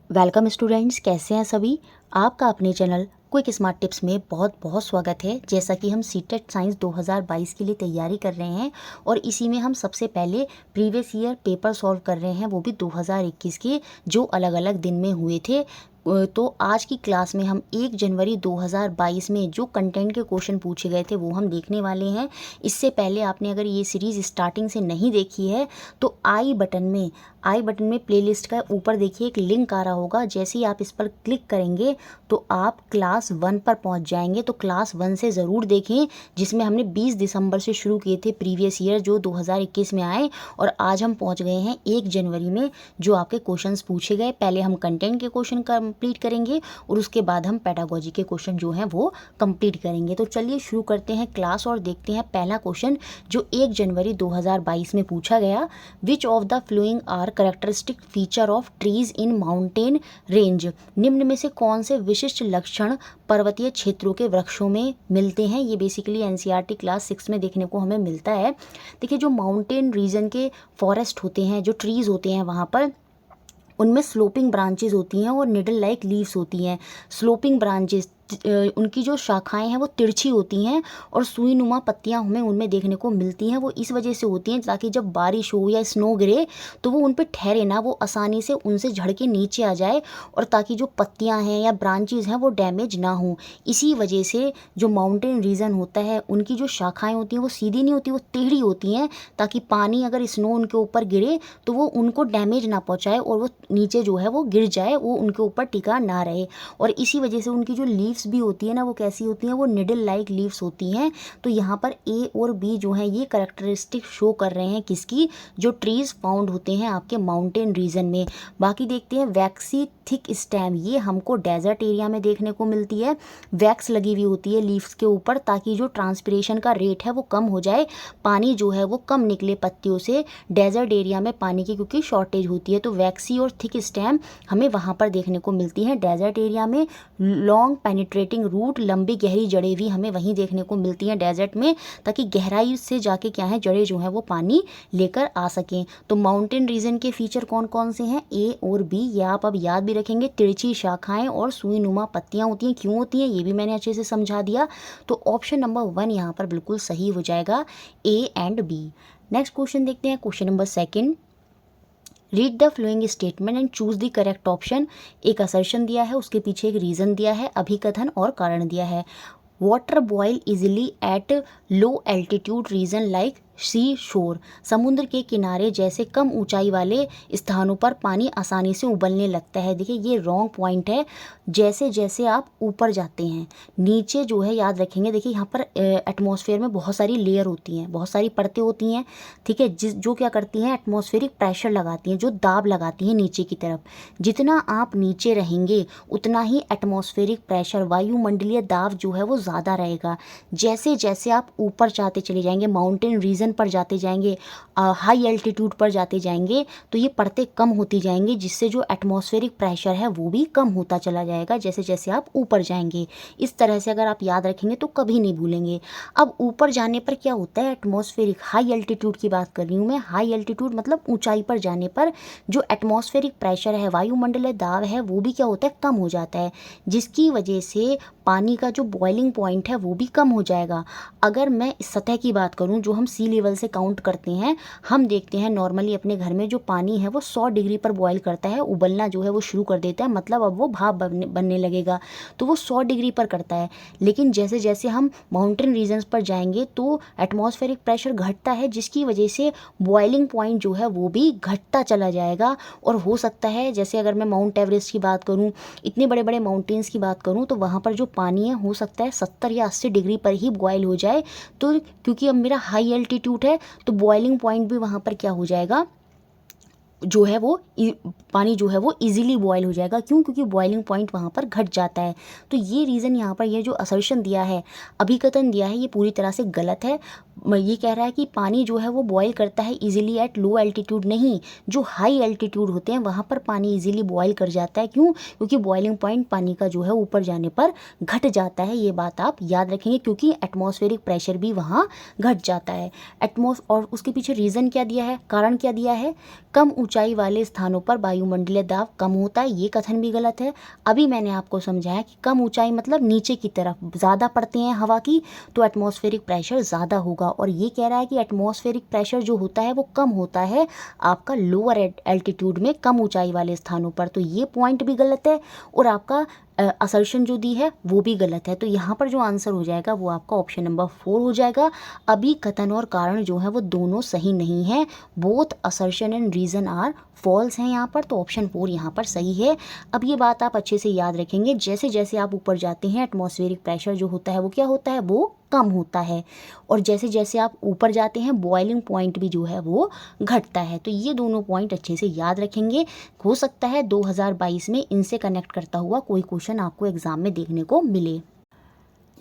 Welcome students, कैसे हैं सभी। आपका अपने चैनल क्विक स्मार्ट टिप्स में बहुत बहुत स्वागत है। जैसा कि हम सीटेट साइंस 2022 के लिए तैयारी कर रहे हैं और इसी में हम सबसे पहले प्रीवियस ईयर पेपर सॉल्व कर रहे हैं, वो भी 2021 के, जो अलग अलग दिन में हुए थे। तो आज की क्लास में हम 1 जनवरी 2022 में जो कंटेंट के क्वेश्चन पूछे गए थे वो हम देखने वाले हैं। इससे पहले आपने अगर ये सीरीज़ स्टार्टिंग से नहीं देखी है तो आई बटन में प्लेलिस्ट का ऊपर देखिए एक लिंक आ रहा होगा। जैसे ही आप इस पर क्लिक करेंगे तो आप क्लास 1 पर पहुंच जाएंगे। तो क्लास 1 से ज़रूर देखें, जिसमें हमने 20 दिसंबर से शुरू किए थे प्रीवियस ईयर जो 2021 में आए, और आज हम पहुंच गए हैं 1 जनवरी में जो आपके क्वेश्चंस पूछे गए। पहले हम कंटेंट के क्वेश्चन कंप्लीट करेंगे और उसके बाद हम पेडागोजी के क्वेश्चन जो हैं वो कंप्लीट करेंगे। तो चलिए शुरू करते हैं क्लास और देखते हैं पहला क्वेश्चन जो 1 जनवरी 2022 में पूछा गया। Which of the following are characteristic feature of trees in mountain range. निम्न में से कौन से विशिष्ट लक्षण पर्वतीय क्षेत्रों के वृक्षों में मिलते हैं। ये बेसिकली एनसीईआरटी क्लास 6 में देखने को हमें मिलता है। देखिए, जो माउंटेन रीजन के फॉरेस्ट होते हैं, जो ट्रीज होते हैं, वहाँ पर उनमें स्लोपिंग ब्रांचेज होती हैं और निडल लाइक लीव्स होती हैं। स्लोपिंग ब्रांचेज, उनकी जो शाखाएं हैं वो तिरछी होती हैं और सुई नुमा पत्तियां हमें उनमें देखने को मिलती हैं। वो इस वजह से होती हैं ताकि जब बारिश हो या स्नो गिरे तो वो उन पर ठहरे ना, वो आसानी से उनसे झड़ के नीचे आ जाए, और ताकि जो पत्तियां हैं या ब्रांचेज हैं वो डैमेज ना हो। इसी वजह से जो माउंटेन रीजन होता है उनकी जो शाखाएँ होती हैं वो सीधी नहीं होती, वो टेढ़ी होती हैं, ताकि पानी अगर स्नो उनके ऊपर गिरे तो वो उनको डैमेज ना पहुँचाए और वो नीचे जो है वो गिर जाए, वो उनके ऊपर टिका ना रहे। और इसी वजह से उनकी जो लीव्स भी होती है ना, वो कैसी होती हैं, वो निडल लाइक लीव्स होती हैं। तो यहाँ पर ए और बी जो हैं ये कैरेक्टरिस्टिक शो कर रहे हैं किसकी, जो ट्रीज फाउंड होते हैं आपके माउंटेन रीजन में। बाकी देखते हैं वैक्सी थिक स्टेम, ये हमको डेजर्ट एरिया में देखने को मिलती है। वैक्स लगी हुई होती है लीव्स के ऊपर ताकि जो ट्रांसपिरेशन का रेट है वो कम हो जाए, पानी जो है वो कम निकले पत्तियों से। डेजर्ट एरिया में पानी की क्योंकि शॉर्टेज होती है, तो वैक्सी और थिक स्टेम हमें वहाँ पर देखने को मिलती हैं डेजर्ट एरिया में। लॉन्ग पेनिट्रेटिंग रूट, लंबी गहरी जड़ें भी हमें वहीं देखने को मिलती हैं डेजर्ट में, ताकि गहराई से जाके क्या है, जड़ें जो हैं वो पानी लेकर आ सकें। तो माउंटेन रीजन के फीचर कौन कौन से हैं, ए और बी, ये आप अब याद भी रखेंगे। तिरछी शाखाएं और सुई नुमा पत्तियां होती हैं, क्यों होती हैं ये भी मैंने अच्छे से समझा दिया। तो ऑप्शन नंबर 1 यहाँ पर बिल्कुल सही हो जाएगा, A and B. Next question देखते हैं, question number 2। Read the following statement and choose the correct option. एक असर्शन दिया है, उसके पीछे एक रीजन दिया है, अभिकथन और कारण दिया है। Water boil easily at low altitude region like sea shore. समुद्र के किनारे जैसे कम ऊंचाई वाले स्थानों पर पानी आसानी से उबलने लगता है। देखिए, ये रॉन्ग पॉइंट है। जैसे जैसे आप ऊपर जाते हैं नीचे जो है, याद रखेंगे, देखिए यहाँ पर एटमॉस्फेयर में बहुत सारी लेयर होती हैं, बहुत सारी परतें होती हैं, ठीक है, जो क्या करती हैं, एटमॉस्फेरिक प्रेशर लगाती हैं, जो दाब लगाती हैं नीचे की तरफ। जितना आप नीचे रहेंगे उतना ही एटमॉस्फेरिक प्रेशर, वायुमंडलीय दाब जो है वो ज़्यादा रहेगा। जैसे जैसे आप ऊपर जाते चले जाएंगे, माउंटेन रीजन पर जाते जाएंगे, हाई एल्टीट्यूड पर जाते जाएंगे, तो ये परतें कम होती जाएंगी, जिससे जो एटमॉस्फेरिक प्रेशर है वो भी कम होता चला जाएगा जैसे जैसे आप ऊपर जाएंगे। इस तरह से अगर आप याद रखेंगे तो कभी नहीं भूलेंगे। अब ऊपर जाने पर क्या होता है, एटमॉस्फेरिक, हाई एल्टीट्यूड की बात कर रही हूँ मैं, हाई एल्टीट्यूड मतलब ऊंचाई पर जाने पर जो एटमॉस्फेरिक प्रेशर है, वायुमंडलीय दाब है, वो भी क्या होता है, कम हो जाता है, जिसकी वजह से पानी का जो बॉइलिंग पॉइंट है वो भी कम हो जाएगा। अगर मैं सतह की बात करूं, जो हम सी लेवल से काउंट करते हैं, हम देखते हैं नॉर्मली अपने घर में जो पानी है वो 100 डिग्री पर बॉयल करता है, उबलना जो है वो शुरू कर देता है, मतलब अब वो भाप बनने लगेगा, तो वो 100 डिग्री पर करता है। लेकिन जैसे जैसे हम माउंटेन रीजन्स पर जाएंगे तो एटमॉस्फेरिक प्रेशर घटता है, जिसकी वजह से बॉइलिंग पॉइंट जो है वो भी घटता चला जाएगा। और हो सकता है, जैसे अगर मैं माउंट एवरेस्ट की बात करूं, इतने बड़े बड़े माउंटेन्स की बात करूं, तो वहाँ पर जो पानी है हो सकता है 70 या 80 डिग्री पर ही बॉयल हो जाए। तो क्योंकि अब मेरा हाई एल्टीट्यूड है तो बॉइलिंग पॉइंट भी वहाँ पर क्या हो जाएगा, जो है वो पानी जो है वो इजीली बॉयल हो जाएगा। क्यों, क्योंकि बॉइलिंग पॉइंट वहाँ पर घट जाता है। तो ये रीज़न यहाँ पर, ये जो असर्शन दिया है, अभिकथन दिया है, ये पूरी तरह से गलत है। ये कह रहा है कि पानी जो है वो बॉयल करता है इजीली एट लो एल्टीट्यूड, नहीं, जो हाई एल्टीट्यूड होते हैं वहाँ पर पानी इजीली बॉयल कर जाता है। क्यों, क्योंकि बॉइलिंग पॉइंट पानी का जो है ऊपर जाने पर घट जाता है। ये बात आप याद रखेंगे, क्योंकि एटमॉस्फेरिक प्रेशर भी वहाँ घट जाता है। और उसके पीछे रीज़न क्या दिया है, कारण क्या दिया है, कम ऊंचाई वाले स्थानों पर वायुमंडलीय दाब कम होता है, ये कथन भी गलत है। अभी मैंने आपको समझाया कि कम ऊंचाई मतलब नीचे की तरफ ज़्यादा पड़ते हैं हवा की, तो एटमॉस्फेरिक प्रेशर ज़्यादा होगा। और ये कह रहा है कि एटमॉस्फेरिक प्रेशर जो होता है वो कम होता है आपका लोअर एल्टीट्यूड में, कम ऊंचाई वाले स्थानों पर, तो ये पॉइंट भी गलत है और आपका असर्शन जो दी है वो भी गलत है। तो यहाँ पर जो आंसर हो जाएगा वो आपका ऑप्शन नंबर 4 हो जाएगा। अभी कथन और कारण जो है वो दोनों सही नहीं है, both assertion and reason are false हैं यहाँ पर, तो ऑप्शन 4 यहाँ पर सही है। अब ये बात आप अच्छे से याद रखेंगे, जैसे जैसे आप ऊपर जाते हैं एटमॉस्फेरिक प्रेशर जो होता है वो क्या होता है, वो कम होता है, और जैसे जैसे आप ऊपर जाते हैं बॉइलिंग पॉइंट भी जो है वो घटता है। तो ये दोनों पॉइंट अच्छे से याद रखेंगे, हो सकता है 2022 में इनसे कनेक्ट करता हुआ कोई क्वेश्चन आपको एग्जाम में देखने को मिले।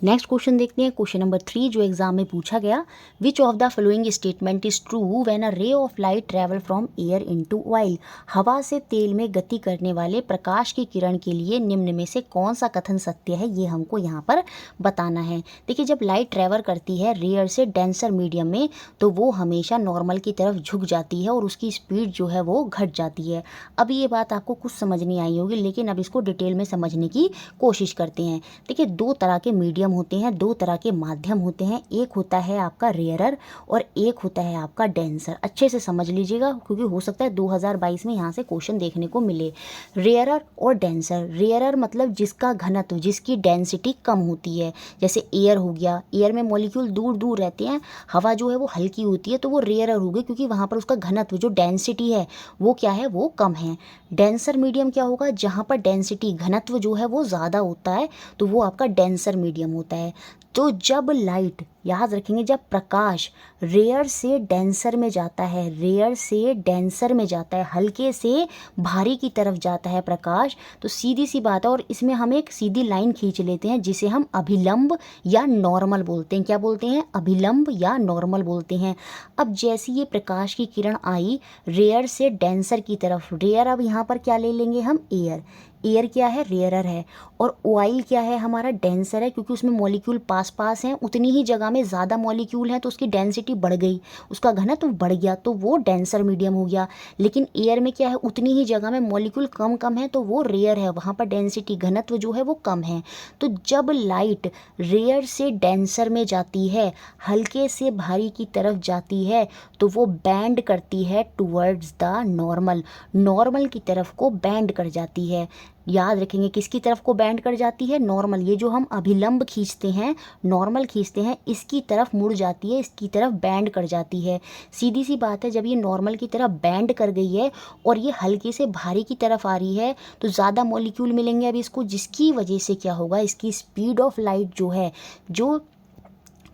नेक्स्ट क्वेश्चन देखते हैं, क्वेश्चन नंबर 3 जो एग्जाम में पूछा गया, which of the following statement is true when a ray of light travel from air into oil. हवा से तेल में गति करने वाले प्रकाश की किरण के लिए निम्न में से कौन सा कथन सत्य है, ये हमको यहाँ पर बताना है। देखिए, जब लाइट ट्रेवल करती है रेयर से डेंसर मीडियम में तो वो हमेशा नॉर्मल की तरफ झुक जाती है और उसकी स्पीड जो है वो घट जाती है। अब ये बात आपको कुछ समझ नहीं आई होगी, लेकिन अब इसको डिटेल में समझने की कोशिश करते हैं। देखिए, दो तरह के मीडियम होते हैं, दो तरह के माध्यम होते हैं, एक होता है आपका रेयरर और एक होता है आपका डेंसर। अच्छे से समझ लीजिएगा क्योंकि हो सकता है 2022 में यहाँ से क्वेश्चन देखने को मिले। रेयरर और डेंसर, रेयरर मतलब जिसका घनत्व, जिसकी डेंसिटी कम होती है, जैसे एयर हो गया, एयर में मॉलिक्यूल दूर दूर रहते हैं, हवा जो है वो हल्की होती है, तो वो रेयरर हो गई क्योंकि वहाँ पर उसका घनत्व जो डेंसिटी है वो क्या है, वो कम है। डेंसर मीडियम क्या होगा, जहाँ पर डेंसिटी घनत्व जो है वो ज़्यादा होता है, तो वो आपका डेंसर मीडियम होता है। तो जब लाइट, याद रखेंगे, जब प्रकाश रेयर से डेंसर में जाता है, रेयर से डेंसर में जाता है, हल्के से भारी की तरफ जाता है प्रकाश, तो सीधी सी बात है, और इसमें हम एक सीधी लाइन खींच लेते हैं जिसे हम अभिलंब या नॉर्मल बोलते हैं। क्या बोलते हैं, अभिलंब या नॉर्मल बोलते हैं। अब जैसी ये प्रकाश की किरण आई रेयर से डेंसर की तरफ, रेयर अब यहाँ पर क्या ले लेंगे हम, एयर, एयर क्या है, रेयरर है, और ऑयल क्या है हमारा, डेंसर है, क्योंकि उसमें मॉलिक्यूल पास पास हैं, उतनी ही जगह में ज़्यादा मॉलिक्यूल हैं तो उसकी डेंसिटी बढ़ गई, उसका घनत्व बढ़ गया, तो वो डेंसर मीडियम हो गया। लेकिन एयर में क्या है, उतनी ही जगह में मॉलिक्यूल कम कम है तो वो रेयर है, वहाँ पर डेंसिटी घनत्व जो है वो कम है। तो जब लाइट रेयर से डेंसर में जाती है, हल्के से भारी की तरफ जाती है, तो वो बैंड करती है टुवर्ड्स द नॉर्मल, नॉर्मल की तरफ को बैंड कर जाती है। याद रखेंगे किसकी तरफ को बैंड कर जाती है, नॉर्मल, ये जो हम अभिलंब खींचते हैं, नॉर्मल खींचते हैं, इसकी तरफ मुड़ जाती है, इसकी तरफ बैंड कर जाती है। सीधी सी बात है, जब ये नॉर्मल की तरफ बैंड कर गई है और ये हल्के से भारी की तरफ आ रही है तो ज़्यादा मॉलिक्यूल मिलेंगे अब इसको, जिसकी वजह से क्या होगा, इसकी स्पीड ऑफ लाइट जो है, जो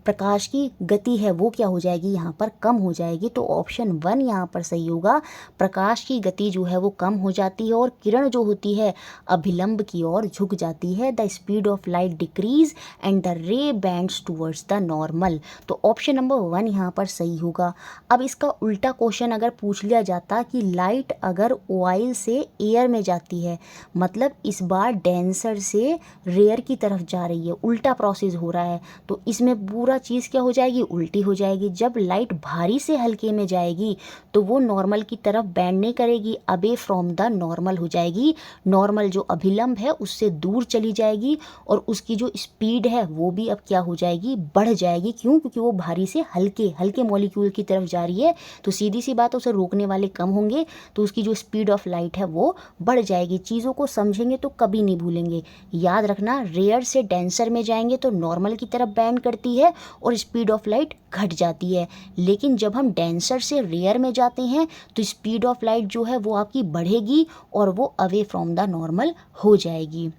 प्रकाश की गति है वो क्या हो जाएगी, यहाँ पर कम हो जाएगी। तो ऑप्शन 1 यहाँ पर सही होगा, प्रकाश की गति जो है वो कम हो जाती है और किरण जो होती है अभिलंब की ओर झुक जाती है। The speed of light decrease and the रे बैंड्स टूवर्ड्स द नॉर्मल। तो ऑप्शन नंबर 1 यहाँ पर सही होगा। अब इसका उल्टा क्वेश्चन अगर पूछ लिया जाता कि लाइट अगर ऑयल से एयर में जाती है, मतलब इस बार डेंसर से रेयर की तरफ जा रही है, उल्टा प्रोसेस हो रहा है, तो इसमें पूरा चीज़ क्या हो जाएगी, उल्टी हो जाएगी। जब लाइट भारी से हल्के में जाएगी तो वो नॉर्मल की तरफ बैंड नहीं करेगी, अबे फ्रॉम द नॉर्मल हो जाएगी, नॉर्मल जो अभिलंब है उससे दूर चली जाएगी और उसकी जो स्पीड है वो भी अब क्या हो जाएगी, बढ़ जाएगी। क्यों, क्योंकि वो भारी से हल्के हल्के मॉलिक्यूल की तरफ जा रही है, तो सीधी सी बात है उसे रोकने वाले कम होंगे, तो उसकी जो स्पीड ऑफ लाइट है वो बढ़ जाएगी। चीज़ों को समझेंगे तो कभी नहीं भूलेंगे। याद रखना, रेयर से डेंसर में जाएंगे तो नॉर्मल की तरफ बैंड करती है और स्पीड ऑफ लाइट घट जाती है, लेकिन जब हम डेंसर से रेयर में जाते हैं तो स्पीड ऑफ लाइट जो है वो आपकी बढ़ेगी और वो अवे फ्रॉम द नॉर्मल हो जाएगी।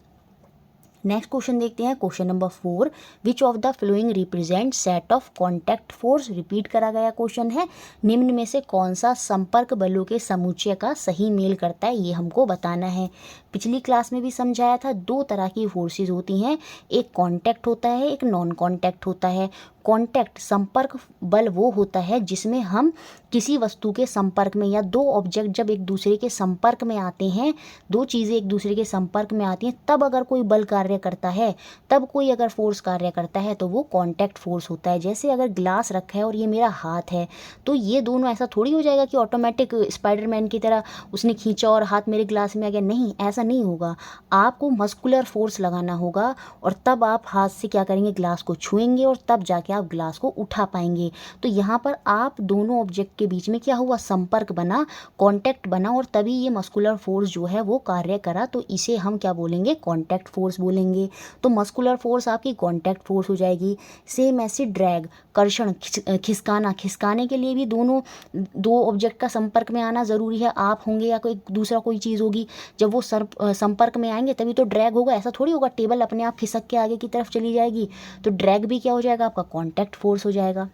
नेक्स्ट क्वेश्चन देखते हैं, question number 4, which of the flowing represent set of contact force. Repeat करा गया क्वेश्चन है, निम्न में से कौन सा संपर्क बलों के समुच्चय का सही मेल करता है, ये हमको बताना है। पिछली क्लास में भी समझाया था, दो तरह की फोर्सेस होती हैं, एक कॉन्टैक्ट होता है, एक नॉन कॉन्टैक्ट होता है। कांटेक्ट संपर्क बल वो होता है जिसमें हम किसी वस्तु के संपर्क में या दो ऑब्जेक्ट जब एक दूसरे के संपर्क में आते हैं, दो चीज़ें एक दूसरे के संपर्क में आती हैं, तब अगर कोई बल कार्य करता है, तब कोई अगर फोर्स कार्य करता है तो वो कांटेक्ट फोर्स होता है। जैसे अगर ग्लास रखा है और ये मेरा हाथ है, तो ये दोनों ऐसा थोड़ी हो जाएगा कि ऑटोमेटिक स्पाइडरमैन की तरह उसने खींचा और हाथ मेरे ग्लास में आ गया। नहीं, ऐसा नहीं होगा। आपको मस्कुलर फोर्स लगाना होगा और तब आप हाथ से क्या करेंगे, ग्लास को छुएंगे और तब जाके आप ग्लास को उठा पाएंगे। तो यहाँ पर आप दोनों ऑब्जेक्ट के बीच में क्या हुआ, संपर्क बना, कांटेक्ट बना और तभी ये मस्कुलर फोर्स जो है वो कार्य करा। तो इसे हम क्या बोलेंगे, कांटेक्ट फोर्स बोलेंगे। तो मस्कुलर फोर्स आपकी कांटेक्ट फोर्स हो जाएगी। सेम ऐसे ड्रैग, कर्षण, खिसकाना, खिसकाने के लिए भी दोनों दो ऑब्जेक्ट का संपर्क में आना ज़रूरी है। आप होंगे या कोई दूसरा कोई चीज़ होगी, जब वो संपर्क में आएंगे तभी तो ड्रैग होगा। ऐसा थोड़ी होगा टेबल अपने आप खिसक के आगे की तरफ चली जाएगी। तो ड्रैग भी क्या हो जाएगा, आपका कांटेक्ट फोर्स हो जाएगा।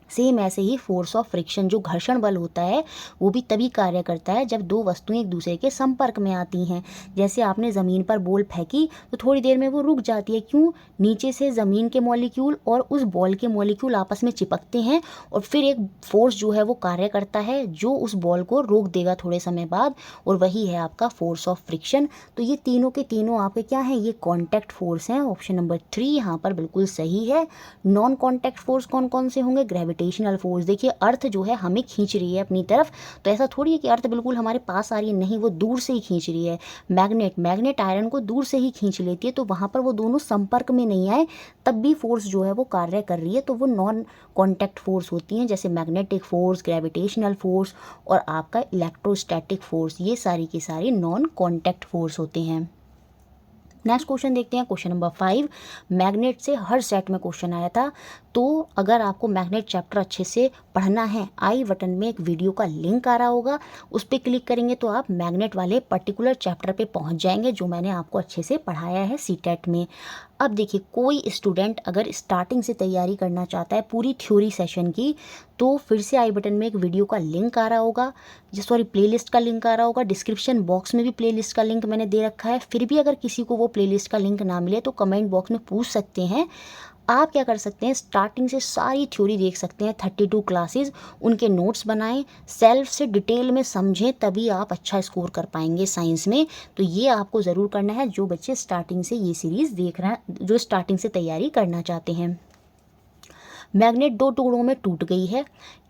सेम ऐसे ही फोर्स ऑफ फ्रिक्शन, जो घर्षण बल होता है, वो भी तभी कार्य करता है जब दो वस्तुएं एक दूसरे के संपर्क में आती हैं। जैसे आपने ज़मीन पर बॉल फेंकी तो थोड़ी देर में वो रुक जाती है। क्यों? नीचे से ज़मीन के मॉलिक्यूल और उस बॉल के मॉलिक्यूल आपस में चिपकते हैं और फिर एक फोर्स जो है वो कार्य करता है जो उस बॉल को रोक देगा थोड़े समय बाद, और वही है आपका फोर्स ऑफ फ्रिक्शन। तो ये तीनों के तीनों आपके क्या हैं, ये कॉन्टैक्ट फोर्स हैं। ऑप्शन नंबर 3 यहाँ पर बिल्कुल सही है। नॉन कॉन्टैक्ट फोर्स कौन कौन से होंगे, ग्रेविटेशनल फोर्स। देखिए अर्थ जो है हमें खींच रही है अपनी तरफ, तो ऐसा थोड़ी है कि अर्थ बिल्कुल हमारे पास आ रही है, नहीं, वो दूर से ही खींच रही है। मैग्नेट आयरन को दूर से ही खींच लेती है, तो वहाँ पर वो दोनों संपर्क में नहीं आए तब भी फोर्स जो है वो कार्य कर रही है, तो वो नॉन कॉन्टैक्ट फोर्स होती हैं। जैसे मैग्नेटिक फोर्स, ग्रेविटेशनल फोर्स और आपका इलेक्ट्रोस्टैटिक फोर्स, ये सारी की सारी नॉन कॉन्टैक्ट फोर्स होते हैं। नेक्स्ट क्वेश्चन देखते हैं, क्वेश्चन नंबर 5। मैग्नेट से हर सेट में क्वेश्चन आया था, तो अगर आपको मैग्नेट चैप्टर अच्छे से पढ़ना है, आई बटन में एक वीडियो का लिंक आ रहा होगा, उस पर क्लिक करेंगे तो आप मैग्नेट वाले पर्टिकुलर चैप्टर पे पहुंच जाएंगे जो मैंने आपको अच्छे से पढ़ाया है सीटेट में। अब देखिए, कोई स्टूडेंट अगर स्टार्टिंग से तैयारी करना चाहता है पूरी थ्योरी सेशन की, तो फिर से आई बटन में एक वीडियो का लिंक आ रहा होगा, प्लेलिस्ट का लिंक आ रहा होगा। डिस्क्रिप्शन बॉक्स में भी प्लेलिस्ट का लिंक मैंने दे रखा है। फिर भी अगर किसी को वो प्लेलिस्ट का लिंक ना मिले तो कमेंट बॉक्स में पूछ सकते हैं। आप क्या कर सकते हैं, स्टार्टिंग से सारी थ्योरी देख सकते हैं, 32 क्लासेस, उनके नोट्स बनाएं, सेल्फ से डिटेल में समझें, तभी आप अच्छा स्कोर कर पाएंगे साइंस में। तो ये आपको ज़रूर करना है जो बच्चे स्टार्टिंग से ये सीरीज़ देख रहे हैं, जो स्टार्टिंग से तैयारी करना चाहते हैं। मैग्नेट दो टुकड़ों में टूट गई है।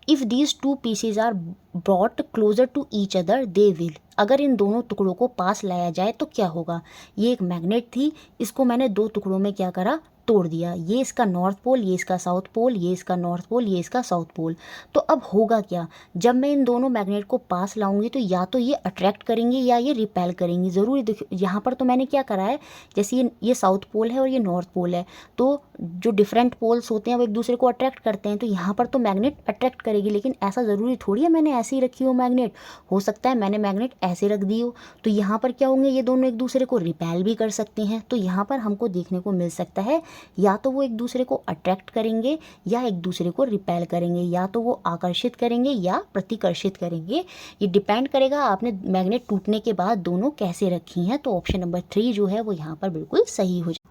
If these two pieces are brought closer to each other they will. अगर इन दोनों टुकड़ों को पास लाया जाए तो क्या होगा। ये एक मैग्नेट थी, इसको मैंने दो टुकड़ों में क्या करा, तोड़ दिया। ये इसका नॉर्थ पोल, ये इसका साउथ पोल, ये इसका नॉर्थ पोल, ये इसका साउथ पोल। तो अब होगा क्या, जब मैं इन दोनों मैग्नेट को पास लाऊंगी तो या तो ये अट्रैक्ट करेंगे या ये रिपेल करेंगी। ज़रूरी देखो यहाँ पर तो मैंने क्या करा है, जैसे ये साउथ पोल है और ये नॉर्थ पोल है, तो जो डिफरेंट पोल्स होते हैं वो एक दूसरे को अट्रैक्ट करते हैं, तो यहाँ पर तो मैग्नेट अट्रैक्ट करेगी। लेकिन ऐसा ज़रूरी थोड़ी है मैंने ऐसे ही रखी हो मैग्नेट, हो सकता है मैंने मैग्नेट ऐसे रख दी हो, तो यहाँ पर क्या होंगे, ये दोनों एक दूसरे को रिपेल भी कर सकते हैं। तो यहाँ पर हमको देखने को मिल सकता है या तो वो एक दूसरे को अट्रैक्ट करेंगे या एक दूसरे को रिपेल करेंगे, या तो वो आकर्षित करेंगे या प्रतिकर्षित करेंगे। ये डिपेंड करेगा आपने मैग्नेट टूटने के बाद दोनों कैसे रखी हैं। तो ऑप्शन नंबर 3 जो है वो यहाँ पर बिल्कुल सही हो जाए।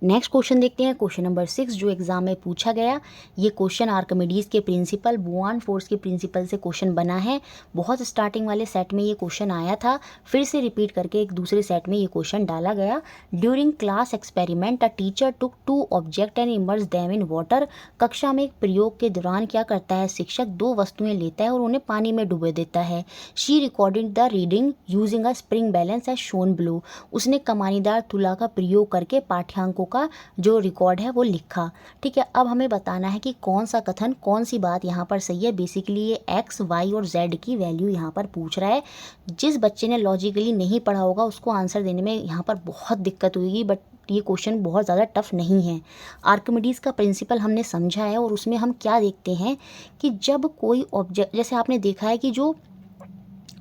नेक्स्ट क्वेश्चन देखते हैं, क्वेश्चन नंबर 6 जो एग्जाम में पूछा गया। ये क्वेश्चन आर्किमिडीज के प्रिंसिपल, बुआन फोर्स के प्रिंसिपल से क्वेश्चन बना है। बहुत स्टार्टिंग वाले सेट में ये क्वेश्चन आया था, फिर से रिपीट करके एक दूसरे सेट में ये क्वेश्चन डाला गया। During class experiment a teacher took 2 object and immerse them in water. कक्षा में एक प्रयोग के दौरान क्या करता है, शिक्षक 2 वस्तुएं लेता है और उन्हें पानी में डुबो देता है। She recording the reading using a spring balance as shown below. उसने कमानीदार तुला का प्रयोग करके पाठ्यांकों का जो रिकॉर्ड है वो लिखा। ठीक है, अब हमें बताना है कि कौन सा कथन, कौन सी बात यहाँ पर सही है। बेसिकली ये एक्स, वाई और जेड की वैल्यू यहाँ पर पूछ रहा है। जिस बच्चे ने लॉजिकली नहीं पढ़ा होगा उसको आंसर देने में यहाँ पर बहुत दिक्कत होगी, बट ये क्वेश्चन बहुत ज़्यादा टफ नहीं है। आर्किमिडीज का प्रिंसिपल हमने समझा है और उसमें हम क्या देखते हैं कि जब कोई ऑब्जेक्ट, जैसे आपने देखा है कि जो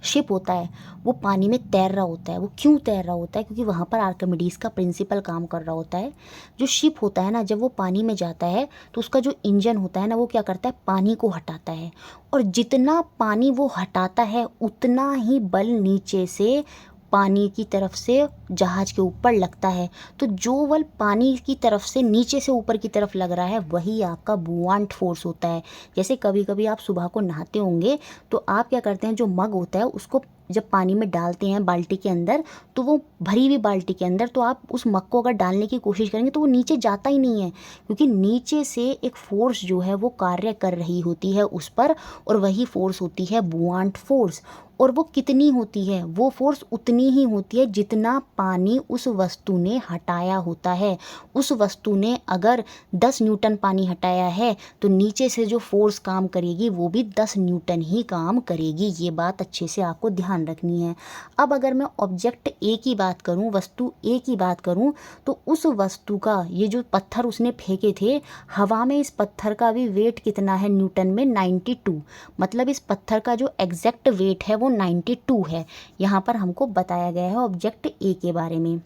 शिप होता है वो पानी में तैर रहा होता है। वो क्यों तैर रहा होता है, क्योंकि वहाँ पर आर्किमिडीज का प्रिंसिपल काम कर रहा होता है। जो शिप होता है ना, जब वो पानी में जाता है तो उसका जो इंजन होता है ना, वो क्या करता है, पानी को हटाता है, और जितना पानी वो हटाता है उतना ही बल नीचे से पानी की तरफ से जहाज के ऊपर लगता है। तो जो बल पानी की तरफ से नीचे से ऊपर की तरफ लग रहा है वही आपका बुआंट फोर्स होता है। जैसे कभी कभी आप सुबह को नहाते होंगे तो आप क्या करते हैं, जो मग होता है उसको जब पानी में डालते हैं बाल्टी के अंदर, तो वो भरी हुई बाल्टी के अंदर, तो आप उस मग को अगर डालने की कोशिश करेंगे तो वो नीचे जाता ही नहीं है, क्योंकि नीचे से एक फोर्स जो है वो कार्य कर रही होती है उस पर, और वही फोर्स होती है बुआंट फोर्स। और वो कितनी होती है, वो फोर्स उतनी ही होती है जितना पानी उस वस्तु ने हटाया होता है। उस वस्तु ने अगर 10 न्यूटन पानी हटाया है तो नीचे से जो फोर्स काम करेगी वो भी 10 न्यूटन ही काम करेगी। ये बात अच्छे से आपको ध्यान रखनी है। अब अगर मैं ऑब्जेक्ट ए की बात करूं, वस्तु ए की बात करूं, तो उस वस्तु का ये जो पत्थर उसने फेंके थे हवा में, इस पत्थर का भी वेट कितना है न्यूटन में, 92। मतलब इस पत्थर का जो एग्जैक्ट वेट है वो 92 है। यहाँ पर हमको बताया गया है ऑब्जेक्ट ए के बारे में।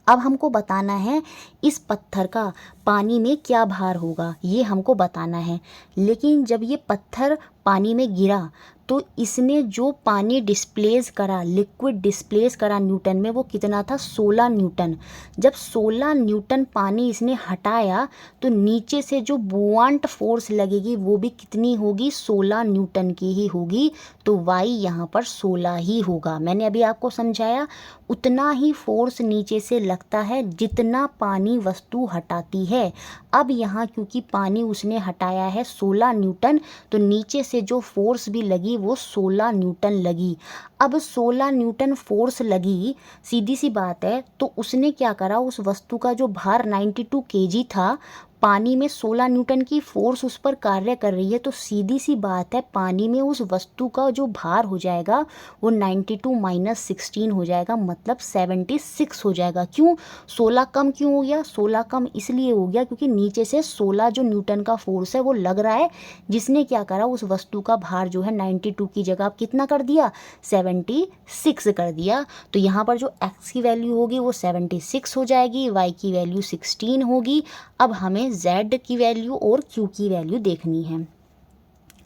अब हमको बताना है इस पत्थर का पानी में क्या भार होगा, ये हमको बताना है। लेकिन जब ये पत्थर पानी में गिरा तो इसने जो पानी डिस्प्लेस करा, लिक्विड डिस्प्लेस करा न्यूटन में, वो कितना था, 16 न्यूटन। जब 16 न्यूटन पानी इसने हटाया तो नीचे से जो बुआंट फोर्स लगेगी वो भी कितनी होगी, 16 न्यूटन की ही होगी। तो वाई यहाँ पर 16 ही होगा। मैंने अभी आपको समझाया, उतना ही फोर्स नीचे से लगता है जितना पानी वस्तु हटाती है। अब यहाँ क्योंकि पानी उसने हटाया है 16 न्यूटन, तो नीचे से जो फोर्स भी लगी वो 16 न्यूटन लगी। अब 16 न्यूटन फोर्स लगी, सीधी सी बात है, तो उसने क्या करा, उस वस्तु का जो भार 92 केजी था, पानी में 16 न्यूटन की फोर्स उस पर कार्य कर रही है, तो सीधी सी बात है पानी में उस वस्तु का जो भार हो जाएगा वो 92 माइनस 16 हो जाएगा, मतलब 76 हो जाएगा। क्यों, 16 कम क्यों हो गया, 16 कम इसलिए हो गया क्योंकि नीचे से 16 जो न्यूटन का फोर्स है वो लग रहा है, जिसने क्या करा, उस वस्तु का भार जो है 92 की जगह कितना कर दिया, 76 कर दिया। तो यहाँ पर जो x की वैल्यू होगी वो 76 हो जाएगी, y की वैल्यू 16 होगी। अब हमें z की वैल्यू और q की वैल्यू देखनी है।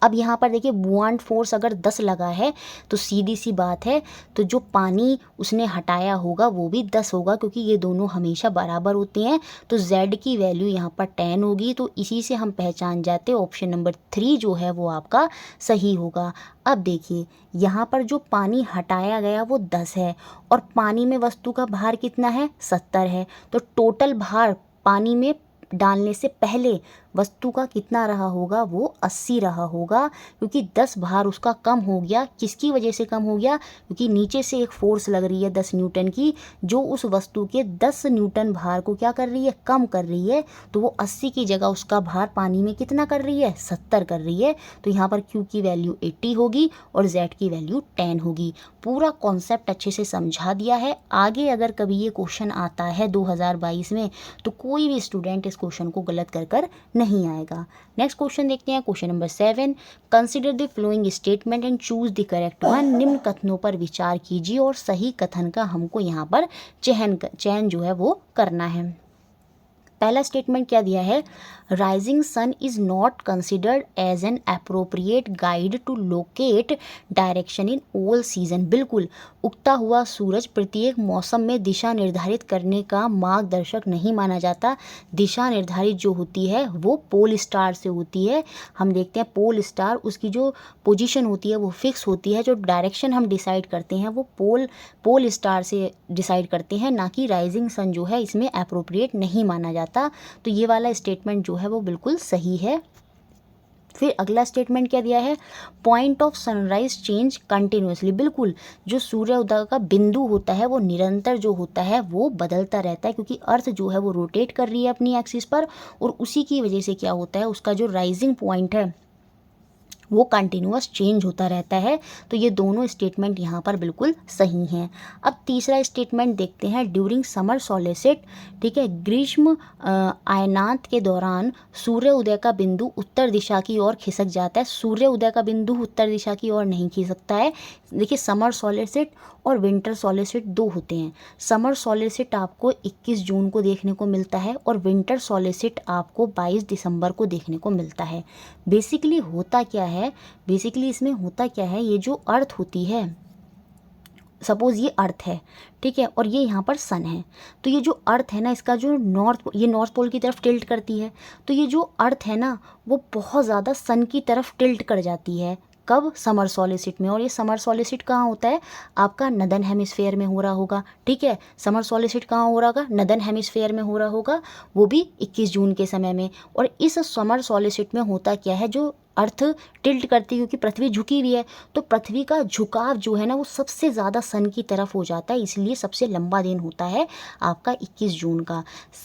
अब यहाँ पर देखिए बुआंट फोर्स अगर 10 लगा है तो सीधी सी बात है, तो जो पानी उसने हटाया होगा वो भी 10 होगा, क्योंकि ये दोनों हमेशा बराबर होते हैं। तो z की वैल्यू यहाँ पर 10 होगी। तो इसी से हम पहचान जाते हैं ऑप्शन नंबर 3 जो है वो आपका सही होगा। अब देखिए यहाँ पर जो पानी हटाया गया वो 10 है और पानी में वस्तु का भार कितना है, 70 है। तो टोटल भार पानी में डालने से पहले वस्तु का कितना रहा होगा, वो 80 रहा होगा, क्योंकि 10 भार उसका कम हो गया। किसकी वजह से कम हो गया, क्योंकि नीचे से एक फोर्स लग रही है 10 न्यूटन की, जो उस वस्तु के 10 न्यूटन भार को क्या कर रही है, कम कर रही है। तो वो 80 की जगह उसका भार पानी में कितना कर रही है, 70 कर रही है। तो यहाँ पर Q की वैल्यू 80 होगी और Z की वैल्यू 10 होगी। पूरा कॉन्सेप्ट अच्छे से समझा दिया है। आगे अगर कभी ये क्वेश्चन आता है 2022 में तो कोई भी स्टूडेंट इस क्वेश्चन को गलत कर नहीं आएगा। नेक्स्ट क्वेश्चन देखते हैं, question number 7। Consider the following statement and choose the correct one. निम्न कथनों पर विचार कीजिए और सही कथन का हमको यहाँ पर चयन जो है वो करना है। पहला स्टेटमेंट क्या दिया है, rising sun is not considered as an appropriate guide to locate direction in all season. बिल्कुल, उगता हुआ सूरज प्रत्येक मौसम में दिशा निर्धारित करने का मार्गदर्शक नहीं माना जाता। दिशा निर्धारित जो होती है वो पोल स्टार से होती है। हम देखते हैं पोल स्टार, उसकी जो पोजीशन होती है वो फिक्स होती है। जो डायरेक्शन हम डिसाइड करते हैं वो पोल स्टार से डिसाइड करते हैं, ना कि राइजिंग सन जो है इसमें अप्रोप्रिएट नहीं माना जाता। तो ये वाला स्टेटमेंट जो है वो बिल्कुल सही है। फिर अगला स्टेटमेंट क्या दिया है, point of sunrise change continuously. बिल्कुल, जो सूर्योदय का बिंदु होता है वो निरंतर जो होता है वो बदलता रहता है, क्योंकि अर्थ जो है वो रोटेट कर रही है अपनी एक्सिस पर, और उसी की वजह से क्या होता है, उसका जो राइजिंग पॉइंट है वो कंटिन्यूअस चेंज होता रहता है। तो ये दोनों स्टेटमेंट यहाँ पर बिल्कुल सही हैं। अब तीसरा स्टेटमेंट देखते हैं, ड्यूरिंग समर सॉलिसिट, ठीक है, ग्रीष्म आयनांत के दौरान सूर्य उदय का बिंदु उत्तर दिशा की ओर खिसक जाता है। सूर्य उदय का बिंदु उत्तर दिशा की ओर नहीं खिसकता है। देखिए, समर सॉलिसिट और विंटर सॉलिसिट दो होते हैं। समर सॉलिसिट आपको 21 जून को देखने को मिलता है और विंटर सॉलिसिट आपको 22 दिसंबर को देखने को मिलता है। बेसिकली होता क्या है, बेसिकली इसमें होता क्या है, ये जो अर्थ होती है सपोज़ ये अर्थ है, ठीक है, और ये यहाँ पर सन है, तो ये जो अर्थ है ना, इसका जो ये नॉर्थ पोल की तरफ टिल्ट करती है, तो ये जो अर्थ है ना वो बहुत ज़्यादा सन की तरफ टिल्ट कर जाती है। कब? समर सॉलिस्टिट में। और ये समर सॉलिस्टिट कहाँ होता है? आपका नदर्न हेमिस्फेयर में हो रहा होगा, ठीक है। समर सॉलिस्टिट कहाँ हो रहा होगा? नदर्न हेमिस्फेयर में हो रहा होगा, वो भी 21 जून के समय में। और इस समर सॉलिस्टिट में होता क्या है, जो अर्थ टिल्ट करती है क्योंकि पृथ्वी झुकी हुई है, तो पृथ्वी का झुकाव जो है ना वो सबसे ज़्यादा सन की तरफ हो जाता है, इसलिए सबसे लंबा दिन होता है आपका 21 जून का।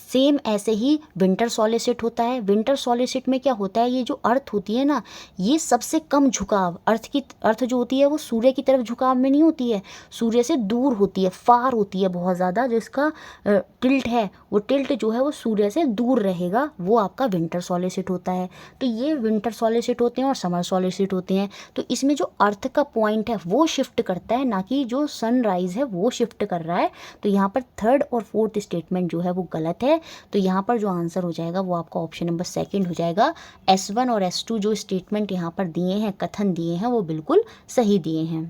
सेम ऐसे ही विंटर सॉलिस्टिट होता है। विंटर सॉलिस्टिट में क्या होता है, ये जो अर्थ होती है ना, ये सबसे कम झुकाव, अर्थ जो होती है वो सूर्य की तरफ झुकाव में नहीं होती है, सूर्य से दूर होती है, फार होती है बहुत ज़्यादा। जो इसका टिल्ट है, वो टिल्ट जो है वो सूर्य से दूर रहेगा, वो आपका विंटर सॉलिस्टिट होता है। तो ये विंटर सॉलिस्टिट होते हैं और समर सॉलिस्टिट होते हैं। तो इसमें जो अर्थ का पॉइंट है वो शिफ्ट करता है, ना कि जो सनराइज है वो शिफ्ट कर रहा है। तो यहाँ पर थर्ड और फोर्थ स्टेटमेंट जो है वो गलत है। तो यहाँ पर जो आंसर हो जाएगा वो आपका ऑप्शन नंबर सेकंड हो जाएगा। S1 और S2 जो स्टेटमेंट यहाँ पर दिए हैं, कथन दिए हैं, वो बिल्कुल सही दिए हैं।